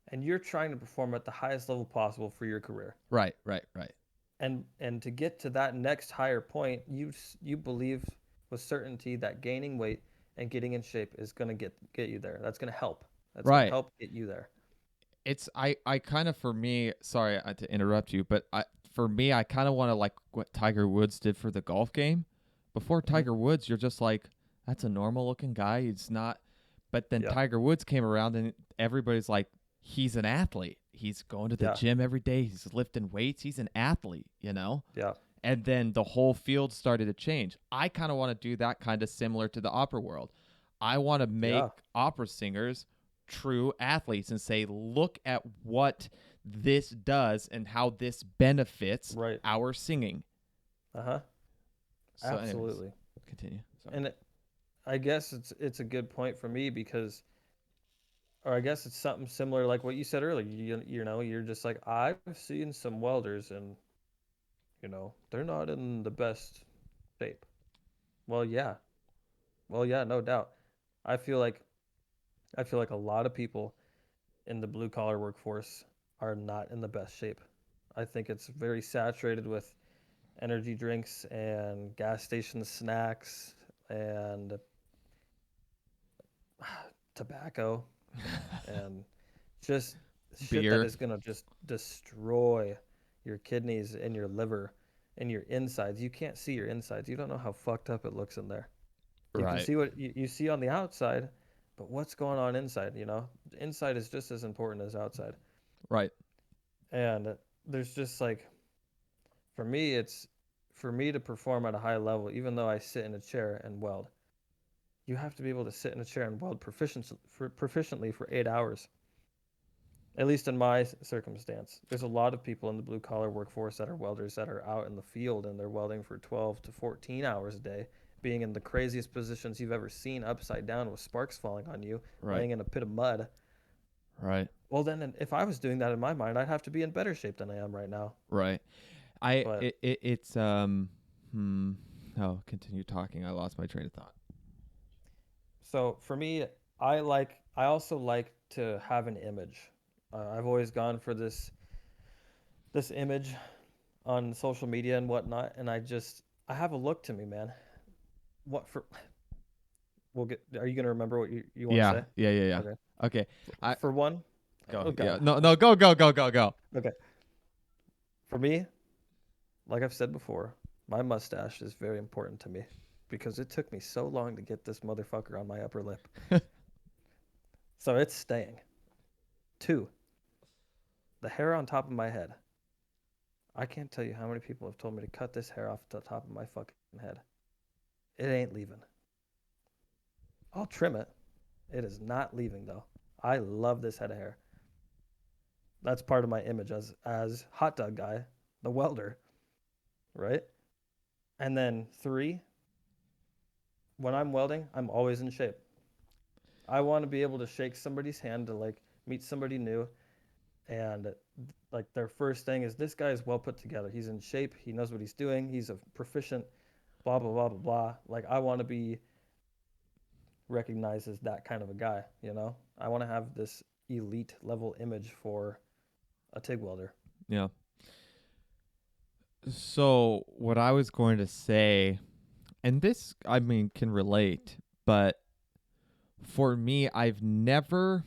and you're trying to perform at the highest level possible for your career. Right, right, right, And to get to that next higher point, you believe with certainty that gaining weight and getting in shape is going to get you there. That's going to help. That's going to right. help get you there. It's I kind of, for me. Sorry to interrupt you, but for me, I kind of want to like what Tiger Woods did for the golf game. Before Hmm. Tiger Woods, you're just like, that's a normal looking guy. He's not. But then Yeah. Tiger Woods came around, and everybody's like, he's an athlete. He's going to the Yeah. gym every day. He's lifting weights. He's an athlete, you know? Yeah. And then the whole field started to change. I kind of want to do that kind of similar to the opera world. I want to make Yeah. opera singers true athletes and say, look at what this does and how this benefits Right. our singing. Uh-huh. So, anyways, Absolutely. continue. Sorry. And I guess it's a good point for me because, or I guess it's something similar like what you said earlier. You know, you're just like, I've seen some welders and, they're not in the best shape. Well, yeah. Well, yeah, no doubt. I feel like I feel like a lot of people in the blue collar workforce are not in the best shape. I think it's very saturated with energy drinks and gas station snacks and tobacco and just shit that Beer. is going to just destroy your kidneys and your liver and your insides. You can't see your insides. You don't know how fucked up it looks in there. You can Right. see what you see on the outside, but what's going on inside, Inside is just as important as outside. Right. And there's just like, for me, it's for me to perform at a high level, even though I sit in a chair and weld, you have to be able to sit in a chair and weld proficiently for 8 hours. At least in my circumstance, there's a lot of people in the blue collar workforce that are welders that are out in the field and they're welding for 12 to 14 hours a day, being in the craziest positions you've ever seen, upside down with sparks falling on you, Right. laying in a pit of mud. Right. Well, then if I was doing that in my mind, I'd have to be in better shape than I am right now. Right. But It's oh, continue talking. I lost my train of thought. so for me, I also like to have an image. I've always gone for this image on social media and whatnot, and I have a look to me, man. What for? We'll get. Are you gonna remember what you want to Yeah. say? Yeah. Okay. Okay. I For one, go. oh Yeah. God. No. Go. Okay. For me, like I've said before, my mustache is very important to me because it took me so long to get this motherfucker on my upper lip. So it's staying. Two, the hair on top of my head. I can't tell you how many people have told me to cut this hair off the top of my fucking head. It ain't leaving. I'll trim it. It is not leaving though. I love this head of hair. That's part of my image as hot dog guy, the welder, right? And then three, when I'm welding, I'm always in shape. I want to be able to shake somebody's hand to like meet somebody new and like their first thing is this guy is well put together. He's in shape. He knows what he's doing. He's a proficient. Blah blah blah blah blah. Like I want to be recognized as that kind of a guy. I want to have this elite level image for a TIG welder. Yeah. So what I was going to say, and this I mean can relate, but for me, I've never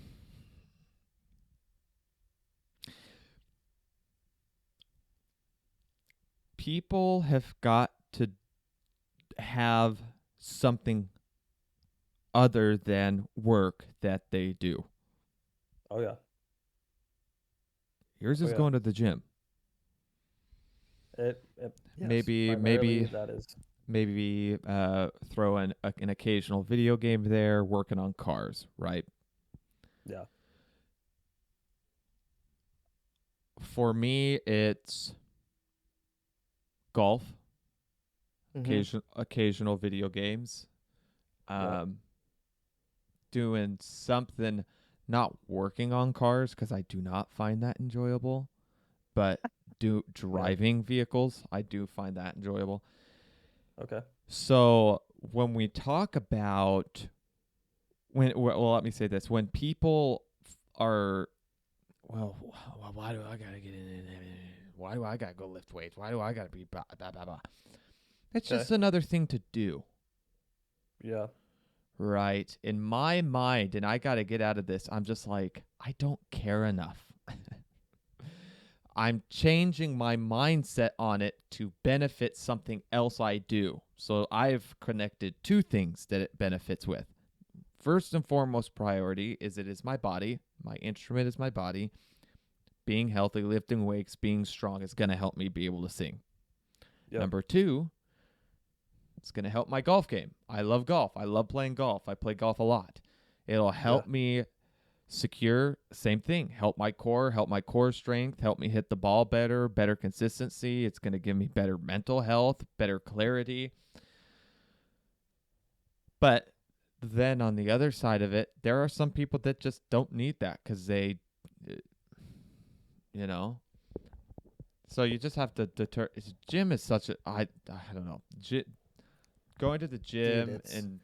people have got to have something other than work that they do. Oh yeah. Yours Oh is yeah. going to the gym. Yes, Maybe primarily that is. maybe throw an occasional video game there, working on cars, right? Yeah. For me, it's golf, Mm-hmm. occasional video games, Yep. um, doing something, not working on cars because I do not find that enjoyable, but do Yep. driving vehicles, I do find that enjoyable. Okay. So when we talk about well, let me say this: when people are well, why do I gotta get in it? Why do I gotta go lift weights? Why do I gotta be blah blah blah blah? It's Okay. just another thing to do, Yeah. right? In my mind, and I gotta get out of this. I'm just like, I don't care enough. I'm changing my mindset on it to benefit something else I do. So I've connected two things that it benefits with. First and foremost priority is it is my body. My instrument is my body. Being healthy, lifting weights, being strong is going to help me be able to sing. Yep. Number two, it's going to help my golf game. I love golf. I love playing golf. I play golf a lot. It'll Yeah. help me secure, same thing, help my core strength, help me hit the ball better, better consistency. It's going to give me better mental health, better clarity. But then on the other side of it, there are some people that just don't need that because they, uh, you know, so you just have to deter. Gym is such a I don't know. Going to the Dude, gym it's and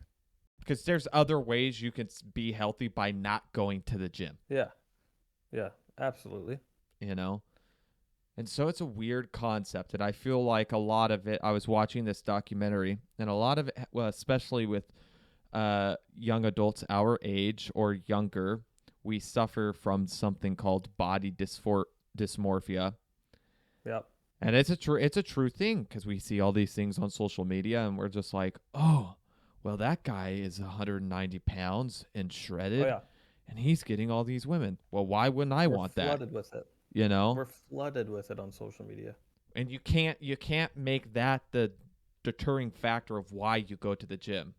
because there's other ways you can be healthy by not going to the gym. yeah. Yeah. Absolutely. You know, and so it's a weird concept, and I feel like a lot of it. I was watching this documentary, and a lot of it, well, especially with young adults our age or younger, we suffer from something called body dysmorphia. Yep. And it's a true thing because we see all these things on social media and we're just like, oh, well, that guy is 190 pounds and Oh shredded yeah. and he's getting all these women. Well, why wouldn't I We're want that? flooded with it. You know? We're flooded with it on social media. And you can't make that the deterring factor of why you go to the gym.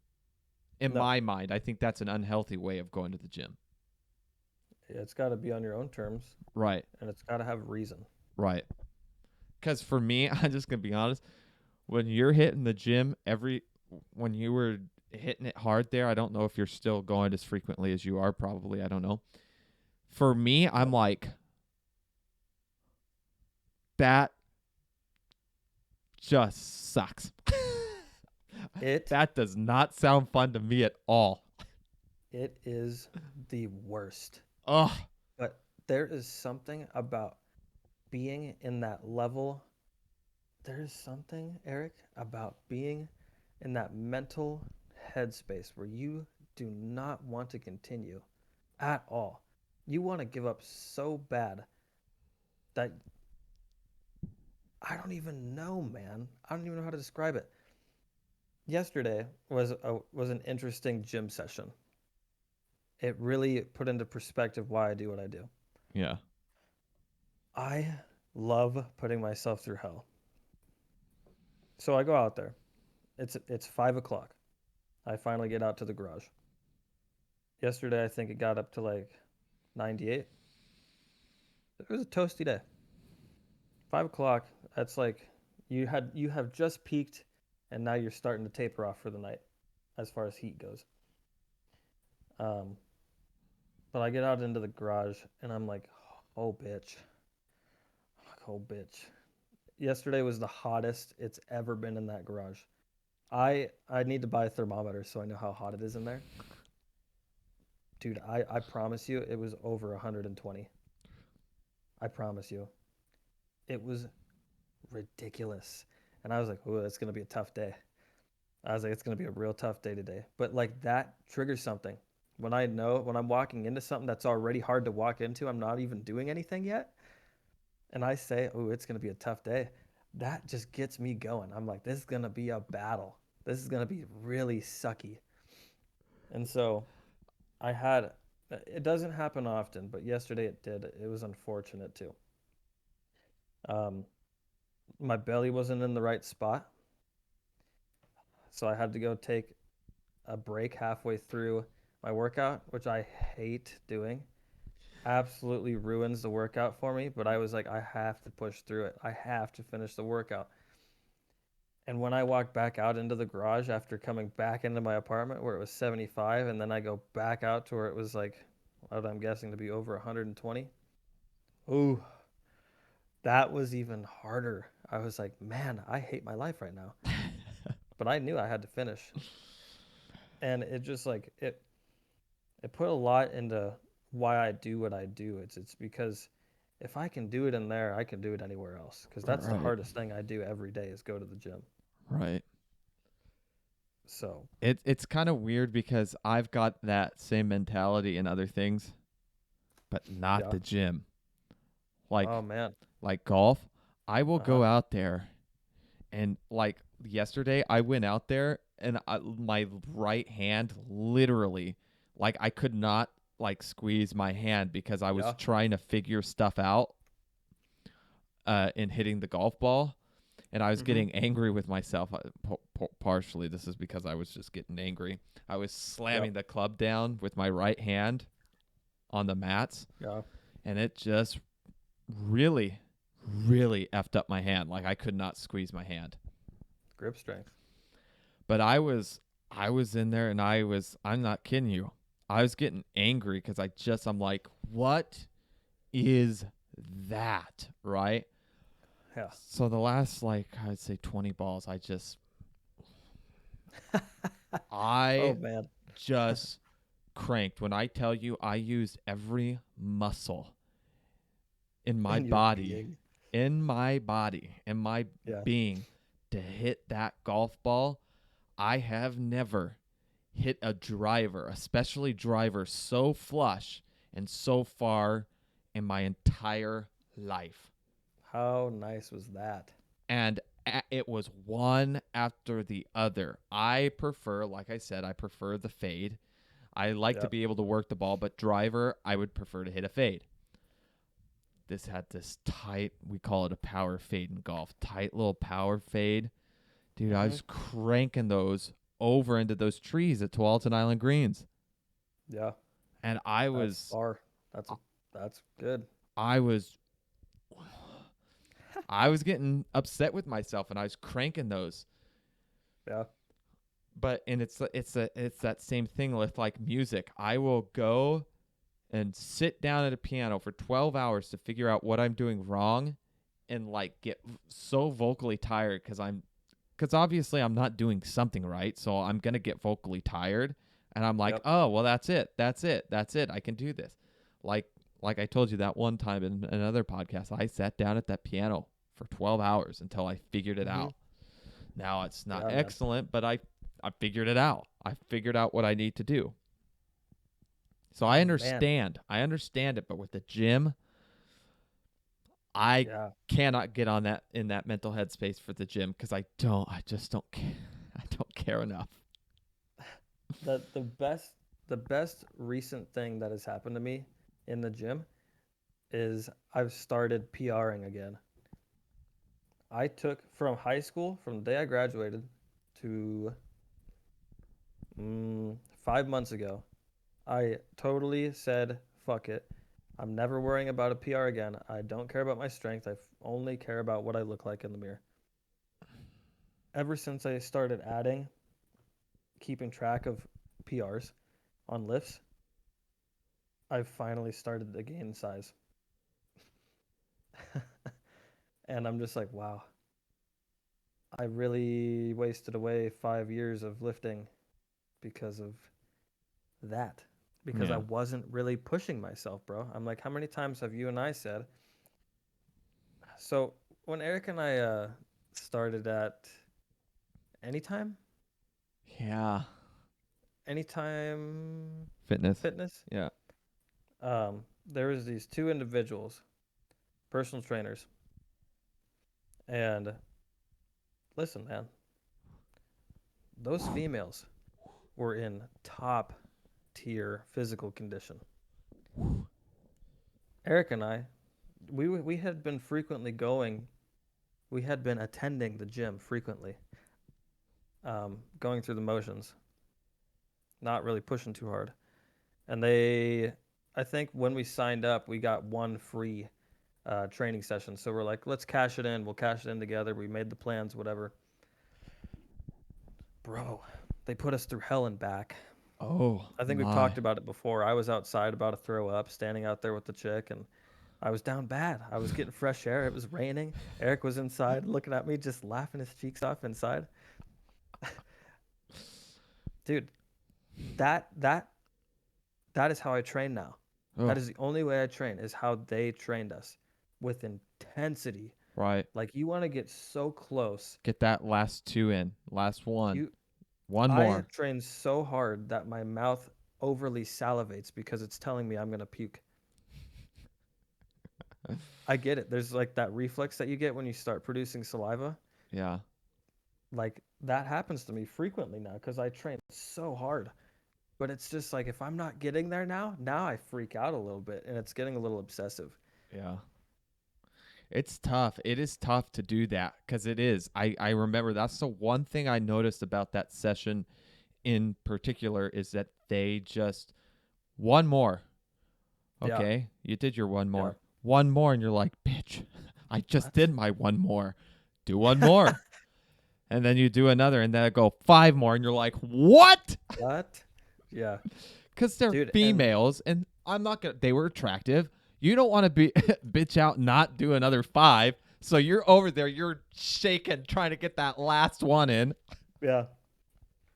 In No. my mind, I think that's an unhealthy way of going to the gym. It's got to be on your own terms, Right. and it's got to have reason. Right. Because for me, I'm just gonna be honest. When you're hitting the gym when you were hitting it hard there, I don't know if you're still going as frequently as you are. Probably, I don't know. For me, I'm Yep. like that just sucks. It That does not sound fun to me at all. it is the worst. Oh, But there is something about being in that level. There is something, Eric, about being in that mental headspace where you do not want to continue at all. You want to give up so bad that I don't even know, man. I don't even know how to describe it. Yesterday was an interesting gym session. It really put into perspective why I do what I do. yeah, I love putting myself through hell. So I go out there. It's 5 o'clock. I finally get out to the garage. Yesterday I think it got up to like 98. It was a toasty day. 5 o'clock. That's like you have just peaked, and now you're starting to taper off for the night, as far as heat goes. Um, but I get out into the garage and I'm like, oh bitch, oh bitch. Yesterday was the hottest it's ever been in that garage. I need to buy a thermometer so I know how hot it is in there. Dude, I promise you it was over 120. I promise you. It was ridiculous. And I was like, oh, that's going to be a tough day. I was like, it's going to be a real tough day today. But like that triggers something. When I'm walking into something that's already hard to walk into, I'm not even doing anything yet. And I say, oh, it's going to be a tough day. That just gets me going. I'm like, this is going to be a battle. This is going to be really sucky. And so I had, it doesn't happen often, but yesterday it did. It was unfortunate too. Um, my belly wasn't in the right spot. So I had to go take a break halfway through my workout, which I hate doing. absolutely ruins the workout for me, but I was like, I have to push through it. I have to finish the workout. And when I walked back out into the garage after coming back into my apartment where it was 75, and then I go back out to where it was like, what I'm guessing to be over 120. Ooh, that was even harder. I was like, man, I hate my life right now. But I knew I had to finish. And it just like it put a lot into why I do what I do. It's because if I can do it in there, I can do it anywhere else. Because that's the Right. hardest thing I do every day is go to the gym. Right. So, It's kind of weird because I've got that same mentality in other things, but not yeah. the gym. Like Oh man. like golf, I will Uh-huh. go out there and like yesterday I went out there and my right hand literally like I could not like squeeze my hand because I was Yeah. trying to figure stuff out in hitting the golf ball and I was Mm-hmm. getting angry with myself. Partially, this is because I was just getting angry. I was Yep. slamming the club down with my right hand on the mats, Yeah. and it just really, really effed up my hand. Like I could not squeeze my hand. Grip strength. But I was in there, and I'm not kidding you. I was getting angry because I'm like, what is that, right? Yeah. So the last like I'd say 20 balls, Oh I man. just cranked. When I tell you I used every muscle in my And your body, being. in my Yeah. being to hit that golf ball, I have never hit a driver, especially driver, so flush and so far in my entire life. How nice was that? And it was one after the other. I prefer, like I said, I prefer the fade. I like to Yep. be able to work the ball, but driver, I would prefer to hit a fade. This had this tight, we call it a power fade in golf, tight little power fade. Dude, I Mm-hmm. was cranking those over into those trees at Tualatin Island Greens. Yeah. And That's far. That's a that's good. I was I was getting upset with myself and I was cranking those. Yeah. But and it's that same thing with like music. I will go and sit down at a piano for 12 hours to figure out what I'm doing wrong and like get so vocally tired cuz obviously I'm not doing something right, so I'm going to get vocally tired and I'm like, Yep. "Oh, well that's it. That's it. That's it. I can do this." Like like I told you that one time in another podcast, I sat down at that piano for 12 hours until I figured it Mm-hmm. out. Now it's not Yeah, man. excellent, but I figured it out. I figured out what I need to do. So I Oh man. understand. I understand it, but with the gym, I Yeah. cannot get on that in that mental headspace for the gym because I just don't care. I don't care enough. The best recent thing that has happened to me in the gym is I've started PRing again. I took from high school, from the day I graduated to 5 months ago, I totally said, fuck it. I'm never worrying about a PR again. I don't care about my strength. Only care about what I look like in the mirror. Ever since I started keeping track of PRs on lifts, I've finally started to gain size. And I'm just like, wow, I really wasted away 5 years of lifting because of that. Because I Yeah. wasn't really pushing myself, bro. I'm like, how many times have you and I said? So when Eric and I started at Anytime, Yeah. Anytime Fitness. Fitness, Yeah. there was these two individuals, personal trainers, and listen, man, those females were in top tier physical condition. Eric and I, we had been frequently going, we had been attending the gym frequently, going through the motions, not really pushing too hard. And they I think when we signed up, we got one free training session. So we're like, let's cash it in. We'll cash it in together. We made the plans, whatever. Bro, they put us through hell and back. Oh I think we've talked my. about it before. I was outside about to throw up, standing out there with the chick, and I was down bad. I was getting fresh air. It was raining. Eric was inside looking at me, just laughing his cheeks off inside. Dude, that that that is how I train now. That Oh, is the only way I train is how they trained us with intensity. right. Like you want to get so close. Get that last two in. Last one. You One I more. have trained so hard that my mouth overly salivates because it's telling me I'm going to puke. I get it. There's like that reflex that you get when you start producing saliva. Yeah. Like that happens to me frequently now because I train so hard. But it's just like if I'm not getting there now I freak out a little bit and it's getting a little obsessive. Yeah. It's tough. It is tough to do that because it is. I remember that's the one thing I noticed about that session in particular is that they just one more. Yeah. Okay, you did your one Yeah. more. One more, and you're like, bitch, I just What? did my one more. Do one more. And then you do another, and then I go five more, and you're like, what? What? Yeah. Because they're Dude, and females, and I'm not gonna. They were attractive. You don't want to be bitch out, not do another five. So you're over there, you're shaking, trying to get that last one in. yeah,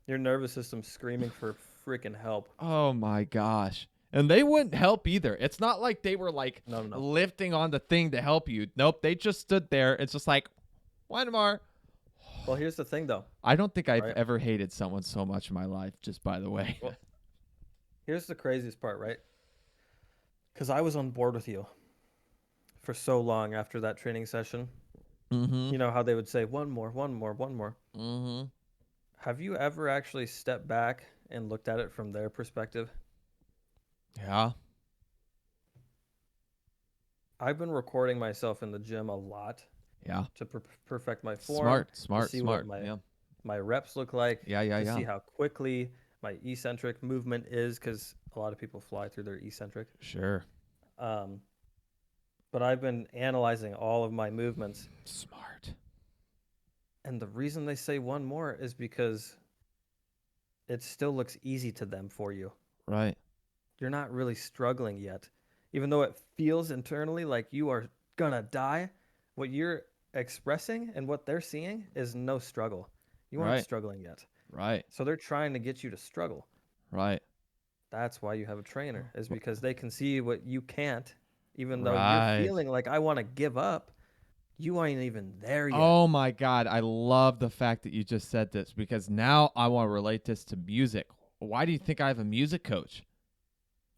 your nervous system's screaming for freaking help. Oh my gosh. And they wouldn't help either. It's not like they were like No, no, no. lifting on the thing to help you. Nope, they just stood there. It's just like one more. Well, here's the thing though, I don't think I've right? ever hated someone so much in my life, just by the way. Well, here's the craziest part, right? Because I was on board with you for so long after that training session. Mm-hmm. You know how they would say, one more, one more, one more. Mm-hmm. Have you ever actually stepped back and looked at it from their perspective? Yeah. I've been recording myself in the gym a lot Yeah. to perfect my form, Smart, to smart, see what smart. Yeah. my reps look like, Yeah, yeah, to yeah. see how quickly my eccentric movement is, because a lot of people fly through their eccentric. Sure. Um, but I've been analyzing all of my movements, Smart. and the reason they say one more is because it still looks easy to them for you. Right. You're not really struggling yet. Even though it feels internally like you are gonna die, what you're expressing and what they're seeing is no struggle. You aren't Right. struggling yet. Right. So they're trying to get you to struggle. Right. That's why you have a trainer, is because they can see what you can't, even though you're Right. feeling like I want to give up, you ain't even there yet. Oh my God. I love the fact that you just said this because now I want to relate this to music. Why do you think I have a music coach?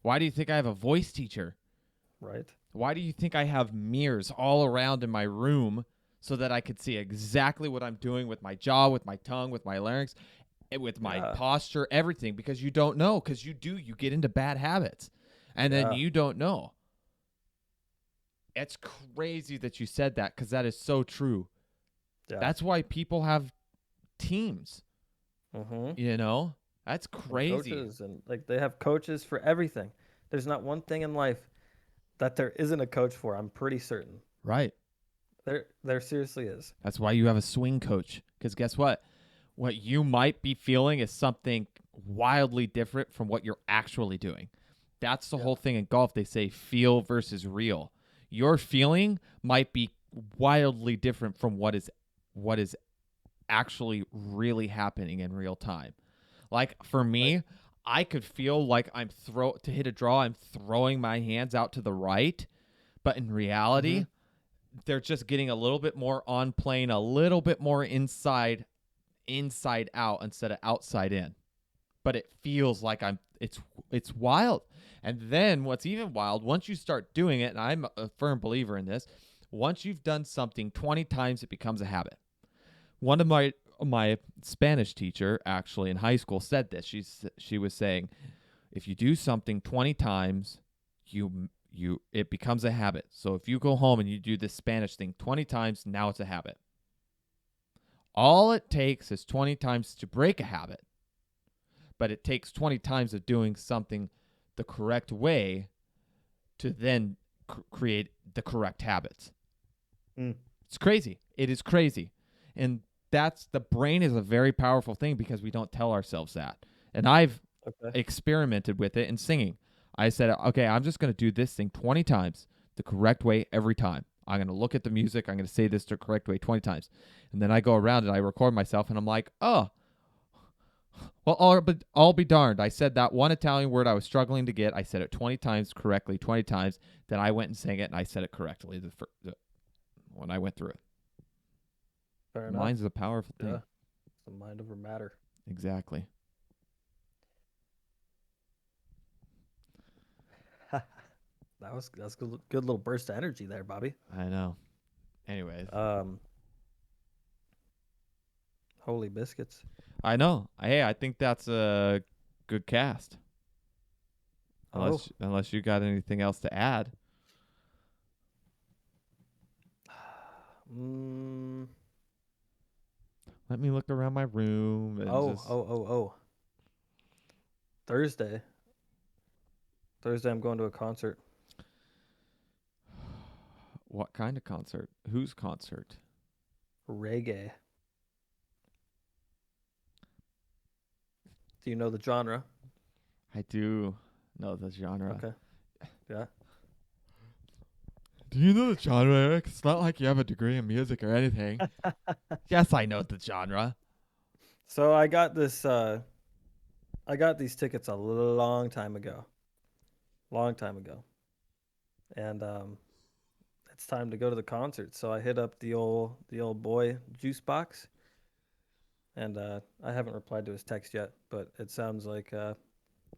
Why do you think I have a voice teacher? Right? Why do you think I have mirrors all around in my room so that I could see exactly what I'm doing with my jaw, with my tongue, with my larynx, and with my Yeah. posture, everything? Because you don't know. Because you get into bad habits and then Yeah. you don't know. It's crazy that you said that because that is so true. Yeah. That's why people have teams, Mm-hmm. you know? That's crazy. Coaches and like they have coaches for everything. There's not one thing in life that there isn't a coach for. I'm pretty certain. Right. There seriously is. That's why you have a swing coach. Because guess what? What you might be feeling is something wildly different from what you're actually doing. That's the Yeah. whole thing in golf. They say feel versus real. Your feeling might be wildly different from what is actually really happening in real time. Like for Right. me, I could feel like to hit a draw, I'm throwing my hands out to the right, but in reality, Mm-hmm. they're just getting a little bit more on plane, a little bit more inside out instead of outside in. But it feels like it's wild. And then what's even wild, once you start doing it, and I'm a firm believer in this, once you've done something 20 times, it becomes a habit. One of my Spanish teacher actually in high school said this. She was saying, if you do something 20 times, it becomes a habit. So if you go home and you do this Spanish thing 20 times, now it's a habit. All it takes is 20 times to break a habit, but it takes 20 times of doing something the correct way to then create the correct habits. Mm. It's crazy. It is crazy. And the brain is a very powerful thing because we don't tell ourselves that. And I've Okay. experimented with it in singing. I said, okay, I'm just going to do this thing 20 times the correct way every time. I'm going to look at the music. I'm going to say this the correct way 20 times. And then I go around and I record myself and I'm like, oh, well, I'll be darned. I said that one Italian word I was struggling to get. I said it 20 times correctly, 20 times. Then I went and sang it and I said it correctly when I went through it. Fair enough. Mind's a powerful thing. Yeah. It's the mind over matter. Exactly. That's good little burst of energy there, Bobby. I know. Anyways. Holy biscuits. I know. Hey, I think that's a good cast. Unless you got anything else to add. Let me look around my room. And Thursday, I'm going to a concert. What kind of concert? Whose concert? Reggae. Do you know the genre? I do know the genre. Okay. Yeah. Do you know the genre, Eric? It's not like you have a degree in music or anything. Yes, I know the genre. So I got this. I got these tickets a long time ago. And it's time to go to the concert. So I hit up the old boy Juice Box. And I haven't replied to his text yet, but it sounds like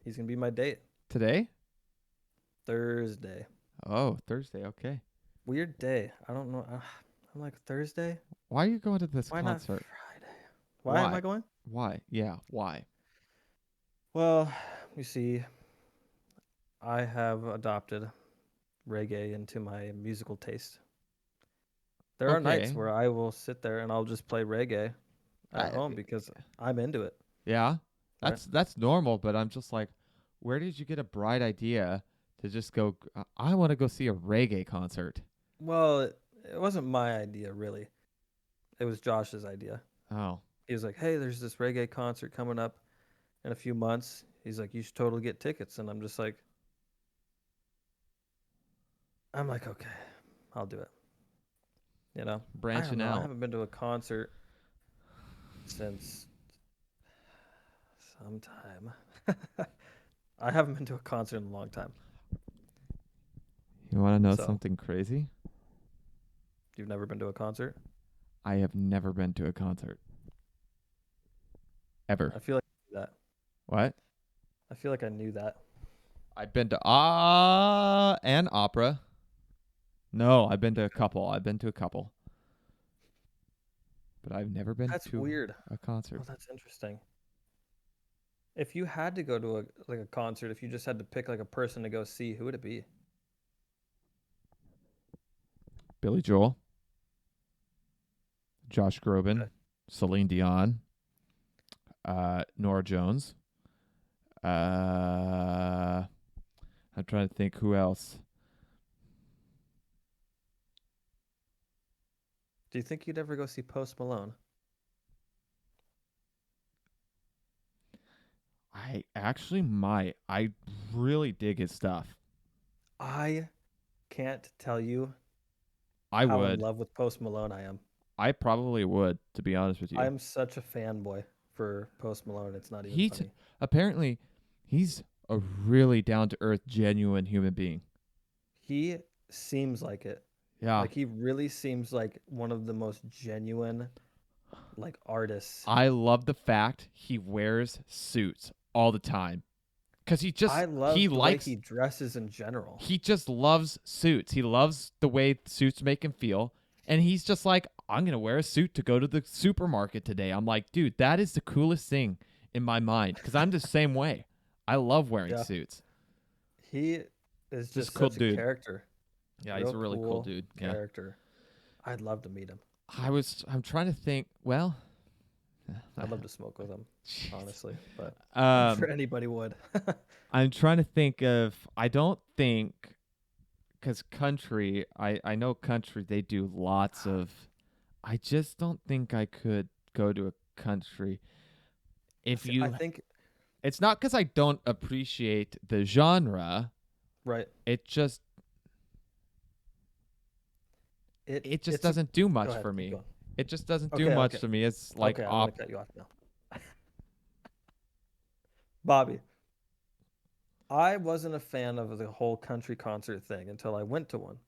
he's gonna be my date. Today? Thursday. Oh, Thursday. Okay. Weird day. I don't know. I'm like, Thursday? Why are you going to this Why concert? not Friday? Why am I going? Why? Yeah, why? Well, you see, I have adopted reggae into my musical taste. There are nights Okay. where I will sit there and I'll just play reggae at home because I'm into it. Yeah. Right. That's normal, but I'm just like, where did you get a bright idea to just go, I want to go see a reggae concert? Well, it wasn't my idea, really. It was Josh's idea. Oh. He was like, hey, there's this reggae concert coming up in a few months. He's like, you should totally get tickets. And I'm just like, okay, I'll do it. You know? Branching I out. haven't been to a concert since some time. I haven't been to a concert in a long time. You want to know something crazy? You've never been to a concert? I have never been to a concert. Ever. I feel like I knew that. What? I feel like I knew that. I've been to and opera. No, I've been to a couple. But I've never been to weird. a concert. Oh, that's interesting. If you had to go to a concert, if you just had to pick like a person to go see, who would it be? Billy Joel, Josh Groban, Okay. Celine Dion, Nora Jones. I'm trying to think who else. Do you think you'd ever go see Post Malone? I actually might. I really dig his stuff. I can't tell you I how would. in love with Post Malone I am. I probably would, to be honest with you. I am such a fanboy for Post Malone. It's not even funny. Apparently, he's a really down-to-earth, genuine human being. He seems like it. Yeah. Like he really seems like one of the most genuine like artists. I love the fact he wears suits all the time. Cuz he way he dresses in general. He just loves suits. He loves the way suits make him feel. And he's just like, I'm going to wear a suit to go to the supermarket today. I'm like, dude, that is the coolest thing in my mind. Because I'm the same way. I love wearing suits. He is just cool such dude. a character. Yeah, he's a really cool dude. Character. Yeah. I'd love to meet him. I'm trying to think. Well, I'd love to smoke with him, honestly, but I'm sure anybody would. I'm trying to think of. I don't think because country, I know country, they do lots of. I just don't think I could go to a country. If I you, think it's not because I don't appreciate the genre. right. It just, it just It's a doesn't do go much ahead, for keep me. going. It just doesn't do Okay, much okay. to me. It's like Okay, I'm gonna op. cut you off now. Bobby, I wasn't a fan of the whole country concert thing until I went to one.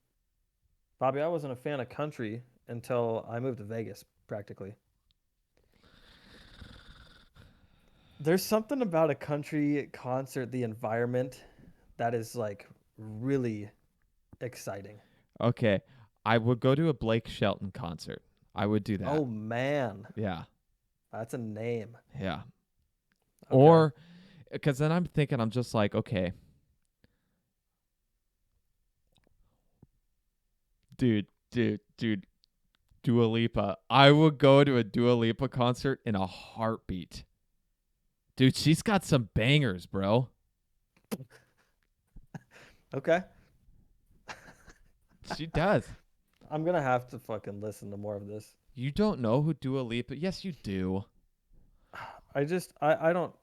Bobby, I wasn't a fan of country until I moved to Vegas, practically. There's something about a country concert, the environment, that is like really exciting. Okay, I would go to a Blake Shelton concert. I would do that. Oh man, Yeah, that's a name. yeah. Okay. Or because then I'm thinking, I'm just like, okay, dude, Dua Lipa. I would go to a Dua Lipa concert in a heartbeat. Dude, she's got some bangers, bro. Okay. She does. I'm gonna have to fucking listen to more of this. You don't know who Dua Lipa? Yes, you do. I don't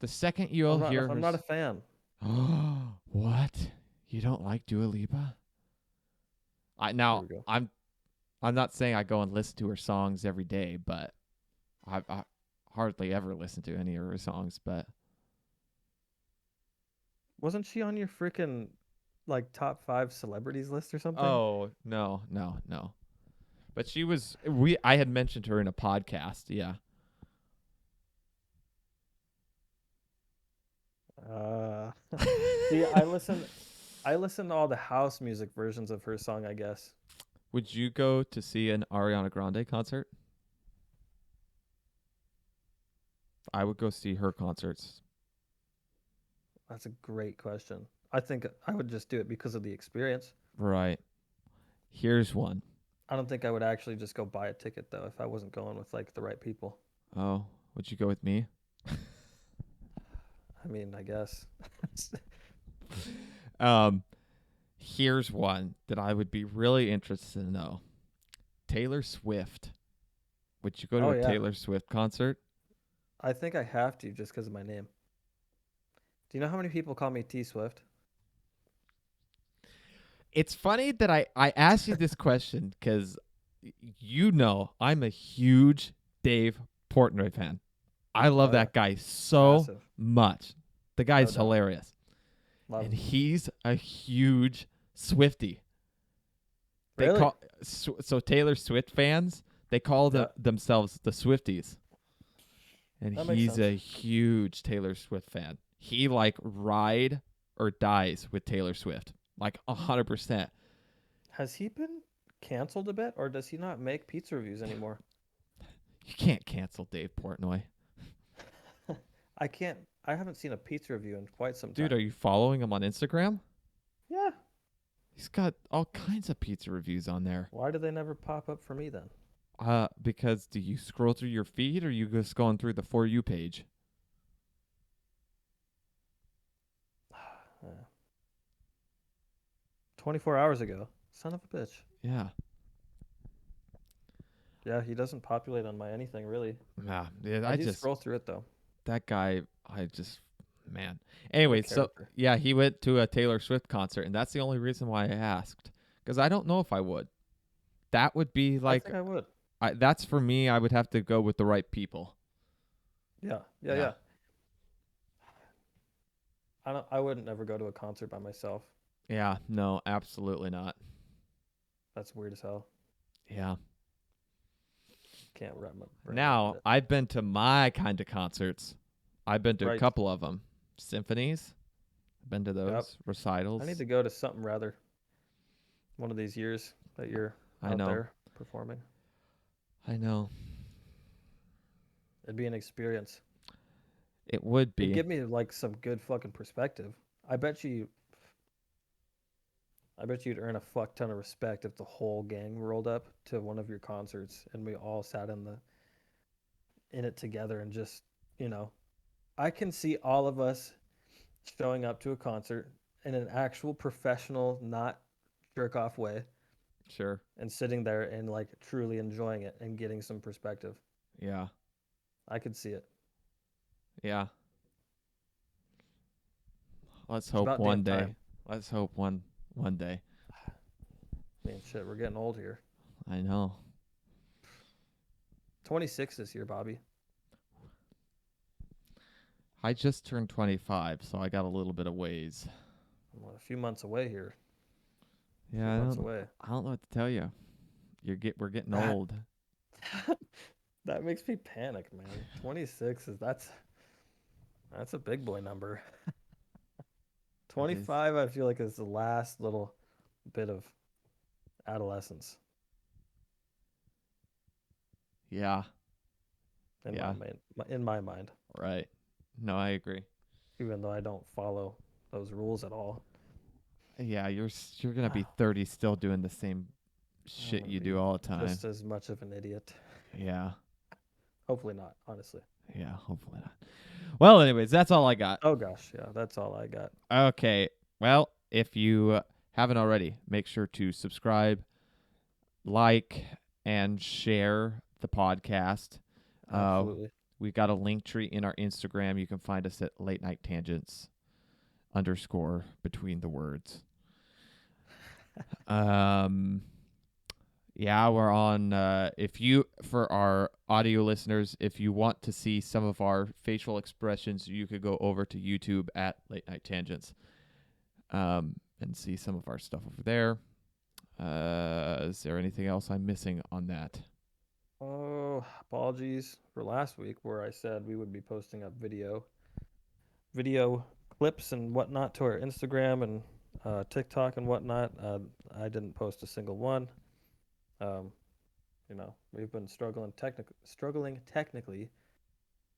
The second you'll hear I'm her, not a fan. what? You don't like Dua Lipa? I Here now we go. I'm not saying I go and listen to her songs every day, but I hardly ever listen to any of her songs. But Wasn't she on your freaking like top 5 celebrities list or something? oh no. But she was we I had mentioned her in a podcast. Yeah. Uh See, I listen to all the house music versions of her song, I guess. Would you go to see an Ariana Grande concert? I would go see her concerts. That's a great question. I think I would just do it because of the experience. Right. Here's one. I don't think I would actually just go buy a ticket though if I wasn't going with like the right people. Oh, would you go with me? I mean, I guess. Um, here's one that I would be really interested to know. Taylor Swift. Would you go to Oh a yeah. Taylor Swift concert? I think I have to just because of my name. Do you know how many people call me T Swift? It's funny that I asked you this question because you know I'm a huge Dave Portnoy fan. I love Oh yeah. that guy so Massive. much. The No guy's doubt. hilarious. Love And him. he's a huge Swifty. They Really? call so Taylor Swift fans, they call Yeah. themselves the Swifties. And That makes he's sense. a huge Taylor Swift fan. He like ride or dies with Taylor Swift. Like 100%. Has he been canceled a bit or does he not make pizza reviews anymore? You can't cancel Dave Portnoy. I can't I haven't seen a pizza review in quite some Dude, time. are you following him on Instagram? Yeah. He's got all kinds of pizza reviews on there. Why do they never pop up for me then? Because do you scroll through your feed or you just going through the For You page? Yeah. 24 hours ago. Son of a bitch. Yeah. Yeah, he doesn't populate on my anything really. Nah, yeah, I do scroll through it though. that guy, I just, man. What a Anyway, so character. yeah, he went to a Taylor Swift concert, and that's the only reason why I asked, because I don't know if I would. That would be I like, think I would. that's for me. I would have to go with the right people. Yeah. Yeah, Yeah, yeah. I wouldn't ever go to a concert by myself. yeah, no, absolutely not. That's weird as hell. Yeah. Can't wrap my brain around Now it. I've been to my kind of concerts. I've been to a Right. couple of them. Symphonies. I've been to Yep. those recitals. I need to go to something rather one of these years that you're I out know. there performing. I know. It'd be an experience. It would It'd be. give me like some good fucking perspective. I bet you'd earn a fuck ton of respect if the whole gang rolled up to one of your concerts and we all sat in it together and just, you know, I can see all of us showing up to a concert in an actual professional, not jerk off way Sure. and sitting there and like truly enjoying it and getting some perspective. Yeah. I could see it. Yeah. Let's It's hope about one damn day. time. Let's hope one day. I mean, shit, we're getting old here. I know. 26 this year, Bobby. I just turned 25, so I got a little bit of ways. I'm a few months away here. Yeah, Few months away. I don't know what to tell you. We're getting That- old. That makes me panic, man. 26 is that's a big boy number. 25, I feel like is the last little bit of adolescence Yeah. in Yeah. in my mind, Right. No, I agree. even though I don't follow those rules at all. Yeah, you're gonna be 30 still doing the same shit gonna you be do all the time. Just as much of an idiot. Yeah. Hopefully not, honestly. Yeah, hopefully not. Well, anyways, that's all I got. Oh gosh, yeah, that's all I got. Okay. Well, if you haven't already, make sure to subscribe, like, and share the podcast. Absolutely. We got a link tree in our Instagram. You can find us at Late Night Tangents _ between the words. Yeah, we're on. For our audio listeners, if you want to see some of our facial expressions, you could go over to YouTube at Late Night Tangents, and see some of our stuff over there. Is there anything else I'm missing on that? Oh, apologies for last week where I said we would be posting up video clips and whatnot to our Instagram and TikTok and whatnot. I didn't post a single one. We've been struggling technically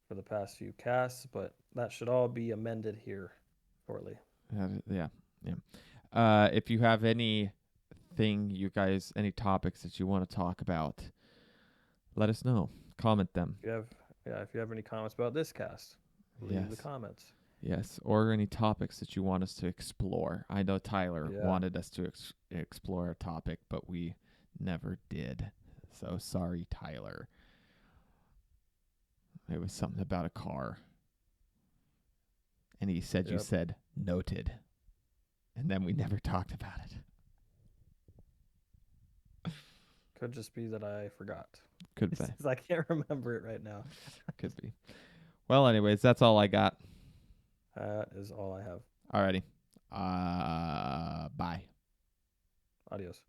for the past few casts, but that should all be amended here shortly. Yeah. If you have any topics that you want to talk about, let us know. Comment them. If you have any comments about this cast, leave the comments. Yes, or any topics that you want us to explore. I know Tyler wanted us to explore a topic, but we never did. So sorry, Tyler. It was something about a car. And he said you said noted. And then we never talked about it. Could just be that I forgot. Could be. I can't remember it right now. Could be. Well, anyways, that's all I got. That is all I have. Alrighty. Bye. Adios.